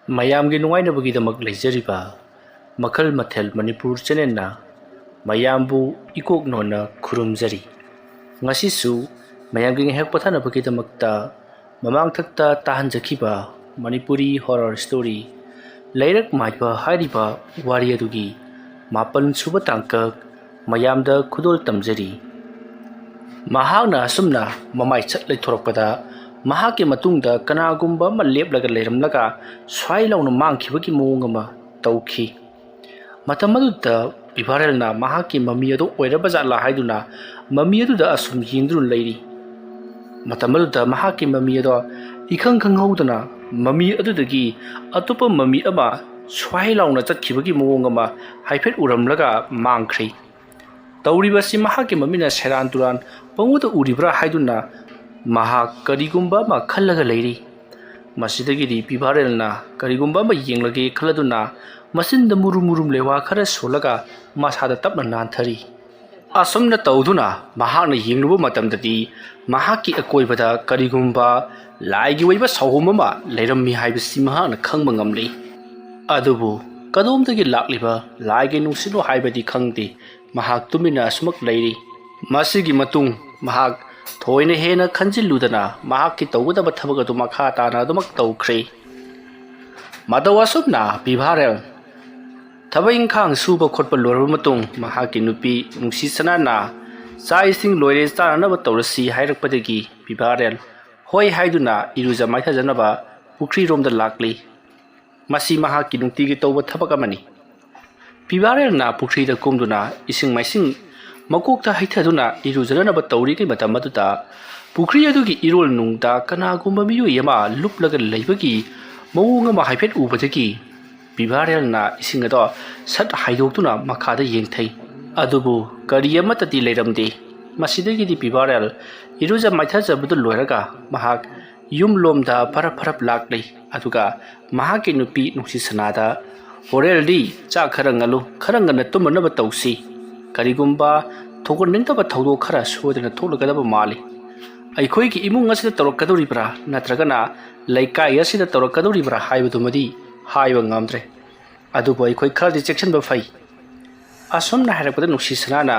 ꯃꯌꯥꯝꯒꯤ ꯅꯨꯡꯉꯥꯏꯅꯕꯒꯤꯗꯃꯛ ꯂꯩꯖꯔꯤꯕ ꯃꯈꯜ ꯃꯊꯦꯜ ꯃꯅꯤꯄꯨꯔ ꯆꯦꯅꯦꯜꯅ ꯃꯌꯥꯝꯕꯨ ꯏꯀꯣꯛꯅꯣꯟꯅ ꯈꯨꯔꯨꯝꯖꯔꯤ. ꯉꯁꯤꯁꯨ ꯃꯌꯥꯝꯒꯤ ꯉꯥꯏꯍꯥꯛ ꯄꯣꯊꯥꯅꯕꯒꯤꯗꯃꯛꯇ ꯃꯃꯥꯡꯊꯛꯇ ꯇꯥꯍꯟꯖꯈꯤꯕ ꯃꯅꯤꯄꯨꯔꯤ ꯍꯣꯔꯔ ꯁ꯭ꯇꯣꯔꯤ ꯂꯩꯔꯛ ꯃꯥꯏꯕ ꯍꯥꯏꯔꯤꯕ ꯋꯥꯔꯤ ꯑꯗꯨꯒꯤ 8 ꯁꯨꯕ ꯇꯥꯡꯀꯛ ꯃꯌꯥꯝꯗ ꯈꯨꯗꯣꯜ ꯇꯝꯖꯔꯤ. ꯃꯍꯥꯛꯅ ꯑꯁꯨꯝꯅ ꯃꯃꯥꯏ ꯆꯠ ꯂꯩꯊꯣꯔꯛꯄꯗ ꯃꯍꯥꯛꯀꯤ ꯃꯇꯨꯡꯗ ꯀꯅꯥꯒꯨꯝꯕ ꯑꯃ ꯂꯦꯞꯂꯒ ꯂꯩꯔꯝꯂꯒ ꯁ꯭ꯋꯥꯏ ꯂꯥꯎꯅ ꯃꯥꯡꯈꯤꯕꯒꯤ ꯃꯑꯣꯡ ꯑꯃ ꯇꯧꯈꯤ. ꯃꯇꯝ ꯑꯗꯨꯗ ꯕꯤꯚꯥꯔꯦꯜꯅ ꯃꯍꯥꯛꯀꯤ ꯃꯃꯤ ꯑꯗꯨ ꯑꯣꯏꯔꯕ ꯖꯥꯠꯂꯥ ꯍꯥꯏꯗꯨꯅ ꯃꯃꯤ ꯑꯗꯨꯗ ꯑꯁꯨꯝ ꯌꯦꯡꯗꯨꯅ ꯂꯩꯔꯤ. ꯃꯇꯝ ꯑꯗꯨꯗ ꯃꯍꯥꯛꯀꯤ ꯃꯃꯤ ꯑꯗꯣ ꯏꯈꯪ ꯈꯪꯍꯧꯗꯅ ꯃꯃꯤ ꯑꯗꯨꯗꯒꯤ ꯑꯇꯣꯞꯄ ꯃꯃꯤ ꯑꯃ ꯁ꯭ꯋꯥꯏ ꯂꯥꯎꯅ ꯆꯠꯈꯤꯕꯒꯤ ꯃꯑꯣꯡ ꯑꯃ ꯍꯥꯏꯐꯦꯠ ꯎꯔꯝꯂꯒ ꯃꯥꯡꯈ꯭ꯔꯦ. ꯇꯧꯔꯤꯕꯁꯤ ꯃꯍꯥꯛꯀꯤ ꯃꯃꯤꯠꯅ ꯁꯦꯔꯥꯟ ꯇꯨꯔꯥꯟ ꯄꯪꯎꯗ ꯎꯔꯤꯕ꯭ꯔꯥ ꯍꯥꯏꯗꯨꯅ ꯃꯍꯥꯛ ꯀꯔꯤꯒꯨꯝꯕ ꯑꯃ ꯈꯜꯂꯒ ꯂꯩꯔꯤ. ꯃꯁꯤꯗꯒꯤꯗꯤ ꯕꯤꯚꯥꯔꯦꯜꯅ ꯀꯔꯤꯒꯨꯝꯕ ꯑꯃ ꯌꯦꯡꯂꯒꯦ ꯈꯜꯂꯗꯨꯅ ꯃꯆꯤꯟꯗ ꯃꯨꯔꯨꯝ ꯃꯨꯔꯨꯝ ꯂꯩꯋꯥ ꯈꯔ ꯁꯣꯜꯂꯒ ꯃꯁꯥꯗ ꯇꯞꯅ ꯅꯥꯟꯊꯔꯤ. ꯑꯁꯨꯝꯅ ꯇꯧꯗꯨꯅ ꯃꯍꯥꯛꯅ ꯌꯦꯡꯂꯨꯕ ꯃꯇꯝꯗꯗꯤ ꯃꯍꯥꯛꯀꯤ ꯑꯀꯣꯏꯕꯗ ꯀꯔꯤꯒꯨꯝꯕ ꯂꯥꯏꯒꯤ ꯑꯣꯏꯕ ꯁꯥꯎꯍꯨꯝ ꯑꯃ ꯂꯩꯔꯝꯃꯤ ꯍꯥꯏꯕꯁꯤ ꯃꯍꯥꯛꯅ ꯈꯪꯕ ꯉꯝꯂꯤ. ꯑꯗꯨꯕꯨ ꯀꯗꯣꯝꯗꯒꯤ ꯂꯥꯛꯂꯤꯕ ꯂꯥꯏꯒꯤ ꯅꯨꯡꯁꯤꯠꯅꯣ ꯍꯥꯏꯕꯗꯤ ꯈꯪꯗꯦ. ꯃꯍꯥꯛ ꯇꯨꯃꯤꯟꯅ ꯑꯁꯨꯃꯛ ꯂꯩꯔꯤ. ꯃꯁꯤꯒꯤ ꯃꯇꯨꯡ ꯃꯍꯥꯛ ꯊꯣꯏꯅ ꯍꯦꯟꯅ ꯈꯟꯖꯤꯜꯂꯨꯗꯅ ꯃꯍꯥꯛꯀꯤ ꯇꯧꯒꯗꯕ ꯊꯕꯛ ꯑꯗꯨ ꯃꯈꯥ ꯇꯥꯅ ꯑꯗꯨꯃꯛ ꯇꯧꯈ꯭ꯔꯦ. ꯃꯇꯧ ꯑꯁꯨꯝꯅ ꯕꯤꯚꯥꯔꯦꯜ ꯊꯕꯛ ꯏꯪꯈꯥꯡ ꯁꯨꯕ ꯈꯣꯠꯄ ꯂꯣꯏꯔꯕ ꯃꯇꯨꯡ ꯃꯍꯥꯛꯀꯤ ꯅꯨꯄꯤ ꯅꯨꯡꯁꯤ ꯁꯅꯥꯅ ꯆꯥꯛ ꯏꯁꯤꯡ ꯂꯣꯏꯔꯦ ꯆꯥꯅꯅꯕ ꯇꯧꯔꯁꯤ ꯍꯥꯏꯔꯛꯄꯗꯒꯤ ꯕꯤꯚꯥꯔꯦꯜ ꯍꯣꯏ ꯍꯥꯏꯗꯨꯅ ꯏꯔꯨꯖ ꯃꯥꯏꯊꯖꯅꯕ ꯄꯨꯈ꯭ꯔꯤꯔꯣꯝꯗ ꯂꯥꯛꯂꯤ. ꯃꯁꯤ ꯃꯍꯥꯛꯀꯤ ꯅꯨꯡꯇꯤꯒꯤ ꯇꯧꯕ ꯊꯕꯛ ꯑꯃꯅꯤ. ꯕꯤꯚꯥꯔꯦꯜꯅ ꯄꯨꯈ꯭ꯔꯤꯗ ꯀꯨꯝꯗꯨꯅ ꯏꯁꯤꯡ ꯃꯥꯏꯁꯤꯡ ꯃꯀꯣꯛꯇ ꯍꯩꯊꯗꯨꯅ 이루ꯖꯅꯅꯕ ꯇꯧꯔꯤꯉꯩ ꯃꯇꯝ ꯑꯗꯨꯗ ꯄꯨꯈ꯭ꯔꯤ ꯑꯗꯨꯒꯤ ꯏꯔꯣꯜꯅꯨꯡꯗ ꯀꯅꯥꯒꯨꯝꯕ ꯃꯤꯑꯣꯏ ꯑꯃ ꯂꯨꯞꯂꯒ ꯂꯩꯕꯒꯤ ꯃꯑꯣꯡ ꯑꯃ ꯍꯥꯏꯐꯦꯠ ꯎꯕꯗꯒꯤ ꯕꯤꯚꯥꯔꯦꯜꯅ ꯏꯁꯤꯡ ꯑꯗꯣ ꯁꯠ ꯍꯥꯏꯗꯣꯛꯇꯨꯅ ꯃꯈꯥꯗ ꯌꯦꯡꯊꯩ. ꯑꯗꯨꯕꯨ ꯀꯔꯤ ꯑꯃꯠꯇꯗꯤ ꯂꯩꯔꯝꯗꯦ. ꯃꯁꯤꯗꯒꯤꯗꯤ ꯕꯤꯚꯥꯔꯦꯜ 이루ꯖ ꯃꯥꯏꯊꯖꯕꯗꯨ ꯂꯣꯏꯔꯒ ꯃꯍꯥꯛ ꯌꯨꯝꯂꯣꯝꯗ ꯐꯔꯞ ꯐꯔꯞ ꯂꯥꯛꯂꯤ. ꯑꯗꯨꯒ ꯃꯍꯥꯛꯀꯤ ꯅꯨꯄꯤ ꯅꯨꯡꯁꯤ ꯁꯅꯥꯗ ꯍꯣꯔꯦꯟꯗꯤ ꯆꯥꯛ ꯈꯔ ꯉꯜꯂꯨ, ꯈꯔ ꯉꯟꯅ ꯇꯨꯝꯅꯕ ꯇꯧꯁꯤ. ꯀꯔꯤꯒꯨꯝꯕ ꯊꯣꯛꯍꯟꯅꯤꯡꯗꯕ ꯊꯧꯗꯣꯛ ꯈꯔ ꯁꯣꯏꯗꯅ ꯊꯣꯛꯂꯒꯗꯕ ꯃꯥꯜꯂꯤ. ꯑꯩꯈꯣꯏꯒꯤ ꯏꯃꯨꯡ ꯑꯁꯤꯗ ꯇꯧꯔꯛꯀꯗꯧꯔꯤꯕ꯭ꯔꯥ ꯅꯠꯇ꯭ꯔꯒꯅ ꯂꯩꯀꯥꯏ ꯑꯁꯤꯗ ꯇꯧꯔꯛꯀꯗꯧꯔꯤꯕ꯭ꯔꯥ ꯍꯥꯏꯕꯗꯨꯃꯗꯤ ꯍꯥꯏꯕ ꯉꯝꯗ꯭ꯔꯦ. ꯑꯗꯨꯕꯨ ꯑꯩꯈꯣꯏ ꯈꯔꯗꯤ ꯆꯦꯛꯁꯤꯟꯕ ꯐꯩ. ꯑꯁꯨꯝꯅ ꯍꯥꯏꯔꯛꯄꯗ ꯅꯨꯡꯁꯤ ꯁꯅꯥꯅ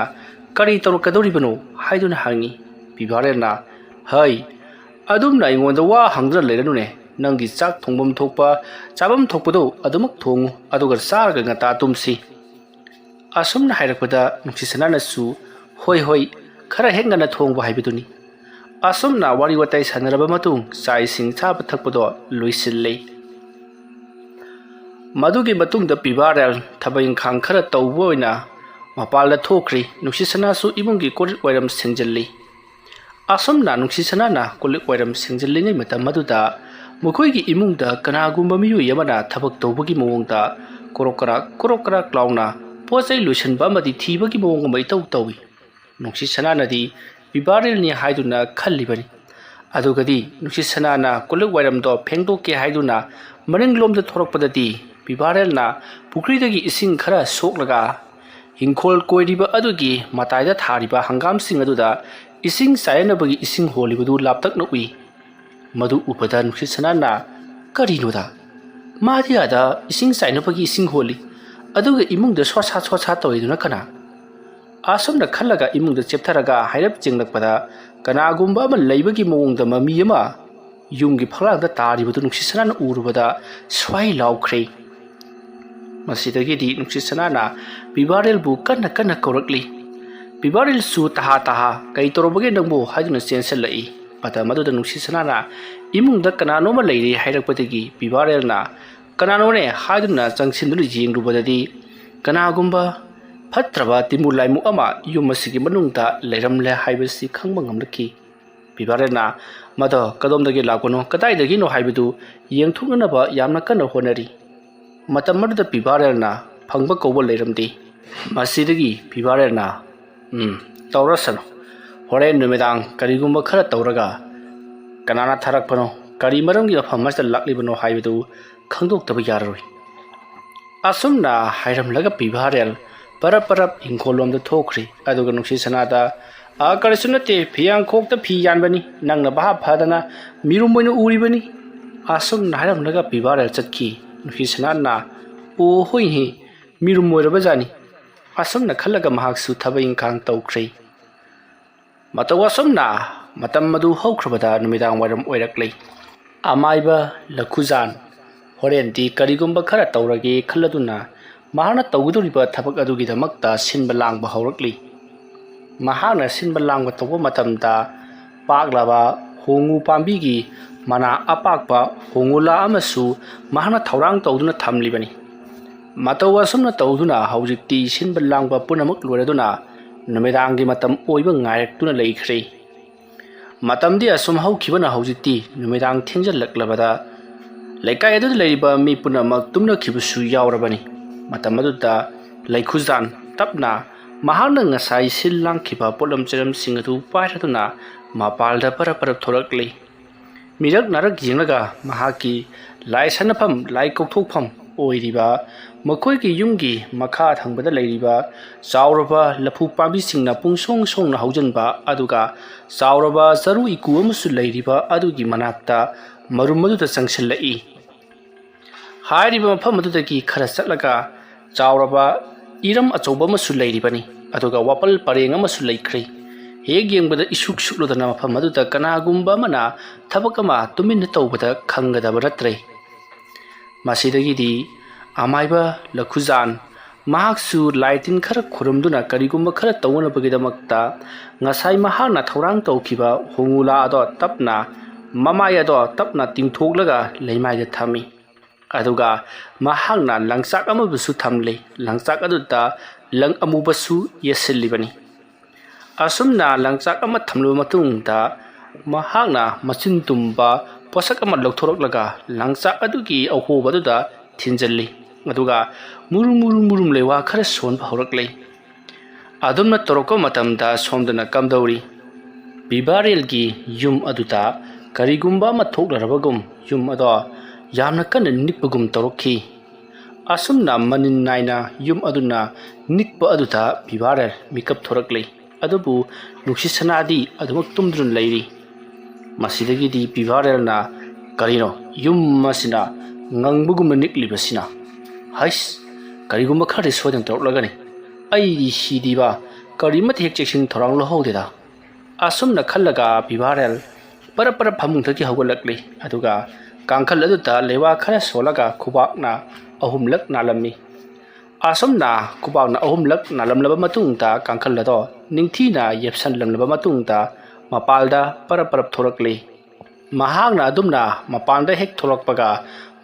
ꯀꯔꯤ ꯇꯧꯔꯛꯀꯗꯧꯔꯤꯕꯅꯣ ꯍꯥꯏꯗꯨꯅ ꯍꯪꯉꯤ. ꯕꯤꯚꯥꯔꯦꯜꯅ ꯍꯩ ꯑꯗꯨꯝꯅ ꯑꯩꯉꯣꯟꯗ ꯋꯥ ꯍꯪꯗꯨꯅ ꯂꯩꯔꯅꯨꯅꯦ. ꯅꯪꯒꯤ ꯆꯥꯛ ꯊꯣꯡꯐꯝ ꯊꯣꯛꯄ ꯆꯥꯐꯝ ꯊꯣꯛꯄꯗꯣ ꯑꯗꯨꯃꯛ ꯊꯣꯡꯉꯨ, ꯑꯗꯨꯒ ꯆꯥꯔꯒ ꯉꯟꯇꯥ ꯇꯨꯝꯁꯤ. ꯑꯁꯨꯝꯅ ꯍꯥꯏꯔꯛꯄꯗ ꯅꯨꯡꯁꯤ ꯁꯅꯥꯅꯁꯨ ꯍꯣꯏ ꯍꯣꯏ ꯈꯔ ꯍꯦꯛ ꯉꯟꯅ ꯊꯣꯡꯕ ꯍꯥꯏꯕꯗꯨꯅꯤ. ꯑꯁꯨꯝꯅ ꯋꯥꯔꯤ ꯋꯥꯇꯥꯏ ꯁꯥꯟꯅꯔꯕ ꯃꯇꯨꯡ ꯆꯥꯛ ꯏꯁꯤꯡ ꯆꯥꯕ ꯊꯛꯄꯗꯣ ꯂꯣꯏꯁꯤꯜꯂꯤ. ꯃꯗꯨꯒꯤ ꯃꯇꯨꯡꯗ ꯕꯤꯚꯥꯔꯦꯜ ꯊꯕꯛ ꯏꯪꯈꯥꯡ ꯈꯔ ꯇꯧꯕ ꯑꯣꯏꯅ ꯃꯄꯥꯟꯗ ꯊꯣꯛꯈ꯭ꯔꯤ. ꯅꯨꯡꯁꯤ ꯁꯅꯥꯁꯨ ꯏꯃꯨꯡꯒꯤ ꯀꯣꯜꯂꯤꯛ ꯋꯥꯏꯔꯝ ꯁꯦꯡꯖꯤꯜꯂꯤ. ꯑꯁꯨꯝꯅ ꯅꯨꯡꯁꯤ ꯁꯅꯥꯅ ꯀꯣꯜꯂꯤꯛ ꯋꯥꯏꯔꯝ ꯁꯦꯡꯖꯤꯜꯂꯤꯉꯩ ꯃꯇꯝ ꯑꯗꯨꯗ ꯃꯈꯣꯏꯒꯤ ꯏꯃꯨꯡꯗ ꯀꯅꯥꯒꯨꯝꯕ ꯃꯤꯑꯣꯏ ꯑꯃꯅ ꯊꯕꯛ ꯇꯧꯕꯒꯤ ꯃꯑꯣꯡꯗ ꯀꯣꯔꯣꯛ ꯀꯔꯥꯛ ꯂꯥꯎꯅ ꯄꯣꯠ ꯆꯩ ꯂꯣꯏꯁꯤꯟꯕ ꯑꯃꯗꯤ ꯊꯤꯕꯒꯤ ꯃꯑꯣꯡ ꯑꯃ ꯏꯇꯧ ꯇꯧꯏ. ꯅꯨꯡꯁꯤ ꯁꯅꯥꯅꯗꯤ ꯕꯤꯚꯥꯔꯦꯜꯅꯤ ꯍꯥꯏꯗꯨꯅ ꯈꯜꯂꯤꯕꯅꯤ. ꯑꯗꯨꯒꯗꯤ ꯅꯨꯡꯁꯤ ꯁꯅꯥꯅ ꯀꯣꯜꯂꯤꯛ ꯋꯥꯏꯔꯝꯗꯣ ꯐꯦꯡꯗꯣꯛꯀꯦ ꯍꯥꯏꯗꯨꯅ ꯃꯅꯤꯡꯂꯣꯝꯗ ꯊꯣꯔꯛꯄꯗꯗꯤ ꯕꯤꯚꯥꯔꯦꯜꯅ ꯄꯨꯈ꯭ꯔꯤꯗꯒꯤ ꯏꯁꯤꯡ ꯈꯔ ꯁꯣꯛꯂꯒ ꯍꯤꯡꯈꯣꯜ ꯀꯣꯏꯔꯤꯕ ꯑꯗꯨꯒꯤ ꯃꯇꯥꯏꯗ ꯊꯥꯔꯤꯕ ꯍꯪꯒꯥꯝꯁꯤꯡ ꯑꯗꯨꯗ ꯏꯁꯤꯡ ꯆꯥꯏꯅꯕꯒꯤ ꯏꯁꯤꯡ ꯍꯣꯜꯂꯤꯕꯗꯨ ꯂꯥꯞꯇꯛꯅ ꯎꯏ. ꯃꯗꯨ ꯎꯕꯗ ꯅꯨꯡꯁꯤ ꯁꯅꯥꯅ ꯀꯔꯤꯅꯣꯗ ꯃꯥꯗꯤ ꯑꯥꯗ ꯏꯁꯤꯡ ꯆꯥꯏꯅꯕꯒꯤ ꯏꯁꯤꯡ ꯍꯣꯜꯂꯤ, ꯑꯗꯨꯒ ꯏꯃꯨꯡꯗ ꯁꯣꯠꯁꯥ ꯇꯧꯔꯤꯗꯨꯅ ꯀꯅꯥ? ꯑꯁꯨꯝꯅ ꯈꯜꯂꯒ ꯏꯃꯨꯡꯗ ꯆꯦꯞꯊꯔꯒ ꯍꯥꯏꯔꯞ ꯆꯦꯡꯂꯛꯄꯗ ꯀꯅꯥꯒꯨꯝꯕ ꯑꯃ ꯂꯩꯕꯒꯤ ꯃꯑꯣꯡꯗ ꯃꯃꯤ ꯑꯃ ꯌꯨꯝꯒꯤ ꯐꯛꯂꯥꯡꯗ ꯇꯥꯔꯤꯕꯗꯨ ꯅꯨꯡꯁꯤ ꯁꯅꯥꯅ ꯎꯔꯨꯕꯗ ꯁ꯭ꯋꯥꯏ ꯂꯥꯎꯈ꯭ꯔꯦ. ꯃꯁꯤꯗꯒꯤꯗꯤ ꯅꯨꯡꯁꯤ ꯁꯅꯥꯅ ꯕꯤꯚꯥꯔꯦꯜꯕꯨ ꯀꯟꯅ ꯀꯟꯅ ꯀꯧꯔꯛꯂꯤ. ꯕꯤꯚꯥꯔꯦꯜꯁꯨ ꯇꯍꯥ ꯀꯩ ꯇꯧꯔꯕꯒꯦ ꯅꯪꯕꯨ ꯍꯥꯏꯗꯨꯅ ꯆꯦꯟꯁꯤꯜꯂꯛꯏ. ꯃꯇꯝ ꯑꯗꯨꯗ ꯅꯨꯡꯁꯤ ꯁꯅꯥꯅ ꯏꯃꯨꯡꯗ ꯀꯅꯥꯅꯣꯃ ꯂꯩꯔꯦ ꯍꯥꯏꯔꯛꯄꯗꯒꯤ ꯕꯤꯚꯥꯔꯦꯜꯅ ꯀꯅꯥꯅꯣꯅꯦ ꯍꯥꯏꯗꯨꯅ ꯆꯪꯁꯤꯟꯗꯨꯅ ꯌꯦꯡꯂꯨꯕꯗꯗꯤ ꯀꯅꯥꯒꯨꯝꯕ ꯐꯠꯇ꯭ꯔꯕ ꯇꯤꯃꯨ ꯂꯥꯏꯃꯨ ꯑꯃ ꯌꯨꯝ ꯑꯁꯤꯒꯤ ꯃꯅꯨꯡꯗ ꯂꯩꯔꯝꯂꯦ ꯍꯥꯏꯕꯁꯤ ꯈꯪꯕ ꯉꯝꯂꯛꯈꯤ. ꯕꯤꯚꯥꯔꯦꯜꯅ ꯃꯗꯣ ꯀꯗꯣꯝꯗꯒꯤ ꯂꯥꯛꯄꯅꯣ, ꯀꯗꯥꯏꯗꯒꯤꯅꯣ ꯍꯥꯏꯕꯗꯨ ꯌꯦꯡꯊꯣꯛꯅꯅꯕ ꯌꯥꯝꯅ ꯀꯟꯅ ꯍꯣꯠꯅꯔꯤ. ꯃꯇꯝ ꯑꯗꯨꯗ ꯕꯤꯚꯥꯔꯦꯜꯅ ꯐꯪꯕ ꯀꯧꯕ ꯂꯩꯔꯝꯗꯦ. ꯃꯁꯤꯗꯒꯤ ꯕꯤꯚꯥꯔꯦꯜꯅ ꯇꯧꯔꯁꯅꯨ, ꯍꯣꯔꯦꯟ ꯅꯨꯃꯤꯗꯥꯡ ꯀꯔꯤꯒꯨꯝꯕ ꯈꯔ ꯇꯧꯔꯒ ꯀꯅꯥꯅ ꯊꯥꯔꯛꯄꯅꯣ, ꯀꯔꯤ ꯃꯔꯝꯒꯤ ꯃꯐꯝ ꯑꯁꯤꯗ ꯂꯥꯛꯂꯤꯕꯅꯣ ꯍꯥꯏꯕꯗꯨ ꯈꯪꯗꯣꯛꯇꯕ ꯌꯥꯔꯔꯣꯏ. ꯑꯁꯨꯝꯅ ꯍꯥꯏꯔꯝꯂꯒ ꯕꯤꯚꯥꯔꯦꯜ ꯄꯔꯞ ꯏꯪꯈꯣꯜꯂꯣꯝꯗ ꯊꯣꯛꯈ꯭ꯔꯤ. ꯑꯗꯨꯒ ꯅꯨꯡꯁꯤ ꯁꯅꯥꯗ ꯀꯔꯤꯁꯨ ꯅꯠꯇꯦ, ꯐꯤꯌꯥꯡꯈꯣꯛꯇ ꯐꯤ ꯌꯥꯟꯕꯅꯤ, ꯅꯪꯅ ꯚꯥꯞ ꯐꯗꯅ ꯃꯤꯔꯨꯝ ꯑꯣꯏꯅ ꯎꯔꯤꯕꯅꯤ. ꯑꯁꯨꯝꯅ ꯍꯥꯏꯔꯝꯂꯒ ꯕꯤꯚꯥꯔꯦꯜ ꯆꯠꯈꯤ. ꯅꯨꯄꯤꯁꯅꯥꯅ ꯑꯣ ꯍꯣꯏꯍꯦ ꯃꯤꯔꯨꯝ ꯑꯣꯏꯔꯕꯖꯥꯠꯅꯤ ꯑꯁꯨꯝꯅ ꯈꯜꯂꯒ ꯃꯍꯥꯛꯁꯨ ꯊꯕꯛ ꯏꯪꯈꯥꯡ ꯇꯧꯈ꯭ꯔꯦ ꯃꯇꯧ ꯑꯁꯨꯝꯅ ꯃꯇꯝ ꯑꯗꯨ ꯍꯧꯈ꯭ꯔꯕꯗ ꯅꯨꯃꯤꯗꯥꯡ ꯋꯥꯏꯔꯝ ꯑꯣꯏꯔꯛꯂꯦ ꯑꯃꯥꯏꯕ ꯂꯈꯨꯖꯥꯟ ꯍꯣꯔꯦꯟꯗꯤ ꯀꯔꯤꯒꯨꯝꯕ ꯈꯔ ꯇꯧꯔꯒꯦ ꯈꯜꯂꯗꯨꯅ ꯃꯍꯥꯛꯅ ꯇꯧꯒꯗꯧꯔꯤꯕ ꯊꯕꯛ ꯑꯗꯨꯒꯤꯗꯃꯛꯇ ꯁꯤꯟꯕ ꯂꯥꯡꯕ ꯍꯧꯔꯛꯂꯤ ꯃꯍꯥꯛꯅ ꯁꯤꯟꯕ ꯂꯥꯡꯕ ꯇꯧꯕ ꯃꯇꯝꯗ ꯄꯥꯛꯂꯕ ꯍꯣꯡꯉꯨ ꯄꯥꯝꯕꯤꯒꯤ ꯃꯅꯥ ꯑꯄꯥꯛꯄ ꯍꯣꯡꯉꯨꯂꯥ ꯑꯃꯁꯨ ꯃꯍꯥꯛꯅ ꯊꯧꯔꯥꯡ ꯇꯧꯗꯨꯅ ꯊꯝꯂꯤꯕꯅꯤ ꯃꯇꯧ ꯑꯁꯨꯝꯅ ꯇꯧꯗꯨꯅ ꯍꯧꯖꯤꯛꯇꯤ ꯁꯤꯟꯕ ꯂꯥꯡꯕ ꯄꯨꯝꯅꯃꯛ ꯂꯣꯏꯔꯗꯨꯅ ꯅꯨꯃꯤꯗꯥꯡꯒꯤ ꯃꯇꯝ ꯑꯣꯏꯕ ꯉꯥꯏꯔꯛꯇꯨꯅ ꯂꯩꯈ꯭ꯔꯦ ꯃꯇꯝꯗꯤ ꯑꯁꯨꯝ ꯍꯧꯈꯤꯕꯅ ꯍꯧꯖꯤꯛꯇꯤ ꯅꯨꯃꯤꯗꯥꯡ ꯊꯦꯡꯖꯤꯜꯂꯛꯂꯕꯗ ꯂꯩꯀꯥꯏ ꯑꯗꯨꯗ ꯂꯩꯔꯤꯕ ꯃꯤ ꯄꯨꯝꯅꯃꯛ ꯇꯨꯝꯅꯈꯤꯕꯁꯨ ꯌꯥꯎꯔꯕꯅꯤ ꯃꯇꯝ ꯑꯗꯨꯗ ꯂꯩꯈꯨꯖꯥꯟ ꯇꯞꯅ ꯃꯍꯥꯛꯅ ꯉꯁꯥꯏ ꯁꯤꯜ ꯂꯥꯡꯈꯤꯕ ꯄꯣꯠꯂꯝ ꯆꯩꯔꯝꯁꯤꯡ ꯑꯗꯨ ꯄꯥꯏꯔꯗꯨꯅ ꯃꯄꯥꯜꯗ ꯄꯔꯞ ꯄꯔꯞ ꯊꯣꯔꯛꯂꯤ ꯃꯤꯔꯛ ꯅꯥꯔꯛ ꯌꯦꯡꯂꯒ ꯃꯍꯥꯛꯀꯤ ꯂꯥꯏ ꯁꯥꯟꯅꯐꯝ ꯂꯥꯏ ꯀꯧꯊꯣꯛꯐꯝ ꯑꯣꯏꯔꯤꯕ ꯃꯈꯣꯏꯒꯤ ꯌꯨꯝꯒꯤ ꯃꯈꯥ ꯊꯪꯕꯗ ꯂꯩꯔꯤꯕ ꯆꯥꯎꯔꯕ ꯂꯐꯨ ꯄꯥꯝꯕꯤꯁꯤꯡꯅ ꯄꯨꯡꯁꯣꯡ ꯁꯣꯡꯅ ꯍꯧꯖꯤꯟꯕ ꯑꯗꯨꯒ ꯆꯥꯎꯔꯕ ꯆꯔꯨ ꯏꯀꯨ ꯑꯃꯁꯨ ꯂꯩꯔꯤꯕ ꯑꯗꯨꯒꯤ ꯃꯅꯥꯛꯇ ꯃꯔꯨꯝ ꯑꯗꯨꯗ ꯆꯪꯁꯤꯜꯂꯛꯏ ꯍꯥꯏꯔꯤꯕ ꯃꯐꯝ ꯑꯗꯨꯗꯒꯤ ꯈꯔ ꯆꯠꯂꯒ ꯆꯥꯎꯔꯕ ꯏꯔꯝ ꯑꯆꯧꯕ ꯑꯃꯁꯨ ꯂꯩꯔꯤꯕꯅꯤ ꯑꯗꯨꯒ ꯋꯥꯄꯜ ꯄꯔꯦꯡ ꯑꯃꯁꯨ ꯂꯩꯈ꯭ꯔꯦ ꯍꯦꯛ ꯌꯦꯡꯕꯗ ꯏꯁꯨꯛ ꯁꯨꯛꯂꯨꯗꯅ ꯃꯐꯝ ꯑꯗꯨꯗ ꯀꯅꯥꯒꯨꯝꯕ ꯑꯃꯅ ꯊꯕꯛ ꯑꯃ ꯇꯨꯃꯤꯟꯅ ꯇꯧꯕꯗ ꯈꯪꯒꯗꯕ ꯅꯠꯇ꯭ꯔꯦ ꯃꯁꯤꯗꯒꯤꯗꯤ ꯑꯃꯥꯏꯕ ꯂꯈꯨꯖꯥꯟ ꯃꯍꯥꯛꯁꯨ ꯂꯥꯏ ꯇꯤꯟ ꯈꯔ ꯈꯨꯔꯨꯝꯗꯨꯅ ꯀꯔꯤꯒꯨꯝꯕ ꯈꯔ ꯇꯧꯅꯕꯒꯤꯗꯃꯛꯇ ꯉꯁꯥꯏ ꯃꯍꯥꯛꯅ ꯊꯧꯔꯥꯡ ꯇꯧꯈꯤꯕ ꯍꯣꯡꯉꯨꯂꯥ ꯑꯗꯣ ꯇꯞꯅ ꯃꯃꯥꯏ ꯑꯗꯣ ꯇꯞꯅ ꯇꯤꯡꯊꯣꯛꯂꯒ ꯂꯩꯃꯥꯏꯗ ꯊꯝꯃꯤ ꯑꯗꯨꯒ ꯃꯍꯥꯛꯅ ꯂꯪꯆꯥꯛ ꯑꯃꯕꯨꯁꯨ ꯊꯝꯂꯤ ꯂꯪꯆꯥꯛ ꯑꯗꯨꯗ ꯂꯪ ꯑꯃꯨꯕꯁꯨ ꯌꯦꯠꯁꯤꯜꯂꯤꯕꯅꯤ ꯑꯁꯨꯝꯅ ꯂꯪꯆꯥꯛ ꯑꯃ ꯊꯝꯂꯕ ꯃꯇꯨꯡꯗ ꯃꯍꯥꯛꯅ ꯃꯆꯤꯟ ꯇꯨꯝꯕ ꯄꯣꯠꯁꯛ ꯑꯃ ꯂꯧꯊꯣꯔꯛꯂꯒ ꯂꯪꯆꯥꯛ ꯑꯗꯨꯒꯤ ꯑꯍꯣꯕ ꯑꯗꯨꯗ ꯊꯤꯟꯖꯤꯜꯂꯤ ꯑꯗꯨꯒ ꯃꯨꯔꯨꯝ ꯃꯨꯔꯨꯝ ꯃꯨꯔꯨꯝ ꯂꯩꯋꯥ ꯈꯔ ꯁꯣꯟꯕ ꯍꯧꯔꯛꯂꯤ ꯑꯗꯨꯝꯅ ꯇꯧꯔꯛꯄ ꯃꯇꯝꯗ ꯁꯣꯝꯗꯅ ꯀꯝꯗꯧꯔꯤ ꯕꯤꯕꯥꯔꯦꯜꯒꯤ ꯌꯨꯝ ꯑꯗꯨꯗ ꯀꯔꯤꯒꯨꯝꯕ ꯑꯃ ꯊꯣꯛꯂꯔꯕꯒꯨꯝ ꯌꯨꯝ ꯑꯗꯣ ꯌꯥꯝꯅ ꯀꯟꯅ ꯅꯤꯛꯄꯒꯨꯝ ꯇꯧꯔꯛꯈꯤ ꯑꯁꯨꯝꯅ ꯃꯅꯤꯟ ꯅꯥꯏꯅ ꯌꯨꯝ ꯑꯗꯨꯅ ꯅꯤꯛꯄ ꯑꯗꯨꯗ ꯕꯤꯕꯥꯔꯦꯜ ꯃꯤꯀꯞ ꯊꯣꯔꯛꯂꯤ ꯑꯗꯨꯕꯨ ꯅꯨꯡꯁꯤꯠ ꯁꯅꯥꯗꯤ ꯑꯗꯨꯃꯛ ꯇꯨꯝꯗꯨꯅ ꯂꯩꯔꯤ ꯃꯁꯤꯗꯒꯤꯗꯤ ꯕꯤꯕꯥꯔꯦꯜꯅ ꯀꯔꯤꯅꯣ ꯌꯨꯝ ꯑꯁꯤꯅ ꯉꯪꯕꯒꯨꯝꯅ ꯅꯤꯛꯂꯤꯕꯁꯤꯅ ꯍꯩꯁ ꯀꯔꯤꯒꯨꯝꯕ ꯈꯔꯗꯤ ꯁꯣꯏꯗꯅ ꯇꯧꯔꯛꯂꯒꯅꯤ ꯑꯩꯗꯤ ꯁꯤꯗꯤꯕ ꯀꯔꯤꯃꯠꯇ ꯍꯦꯛ ꯆꯦꯛꯁꯤꯟ ꯊꯧꯔꯥꯡ ꯂꯧꯍꯧꯗꯦꯗ ꯑꯁꯨꯝꯅ ꯈꯜꯂꯒ ꯕꯤꯕꯥꯔꯦꯜ ꯄꯔꯞ ꯄꯔꯞ ꯐꯃꯨꯡꯗꯒꯤ ꯍꯧꯒꯠꯂꯛꯂꯤ ꯑꯗꯨꯒ ꯀꯥꯡꯈꯜ ꯑꯗꯨꯗ ꯂꯩꯋꯥ ꯈꯔ ꯁꯣꯜꯂꯒ ꯈꯨꯕꯥꯛꯅ ꯑꯍꯨꯝꯂꯛ ꯅꯥꯜꯂꯝꯃꯤ ꯑꯁꯨꯝꯅ ꯈꯨꯕꯥꯛꯅ ꯑꯍꯨꯝꯂꯛ ꯅꯥꯜꯂꯝꯂꯕ ꯃꯇꯨꯡꯗ ꯀꯥꯡꯈꯜ ꯑꯗꯣ ꯅꯤꯡꯊꯤꯅ ꯌꯦꯞꯁꯜꯂꯝꯂꯕ ꯃꯇꯨꯡꯗ ꯃꯄꯥꯜꯗ ꯄꯔꯞ ꯄꯔꯞ ꯊꯣꯔꯛꯂꯤ ꯃꯍꯥꯛꯅ ꯑꯗꯨꯝꯅ ꯃꯄꯥꯟꯗ ꯍꯦꯛ ꯊꯣꯛꯂꯛꯄꯒ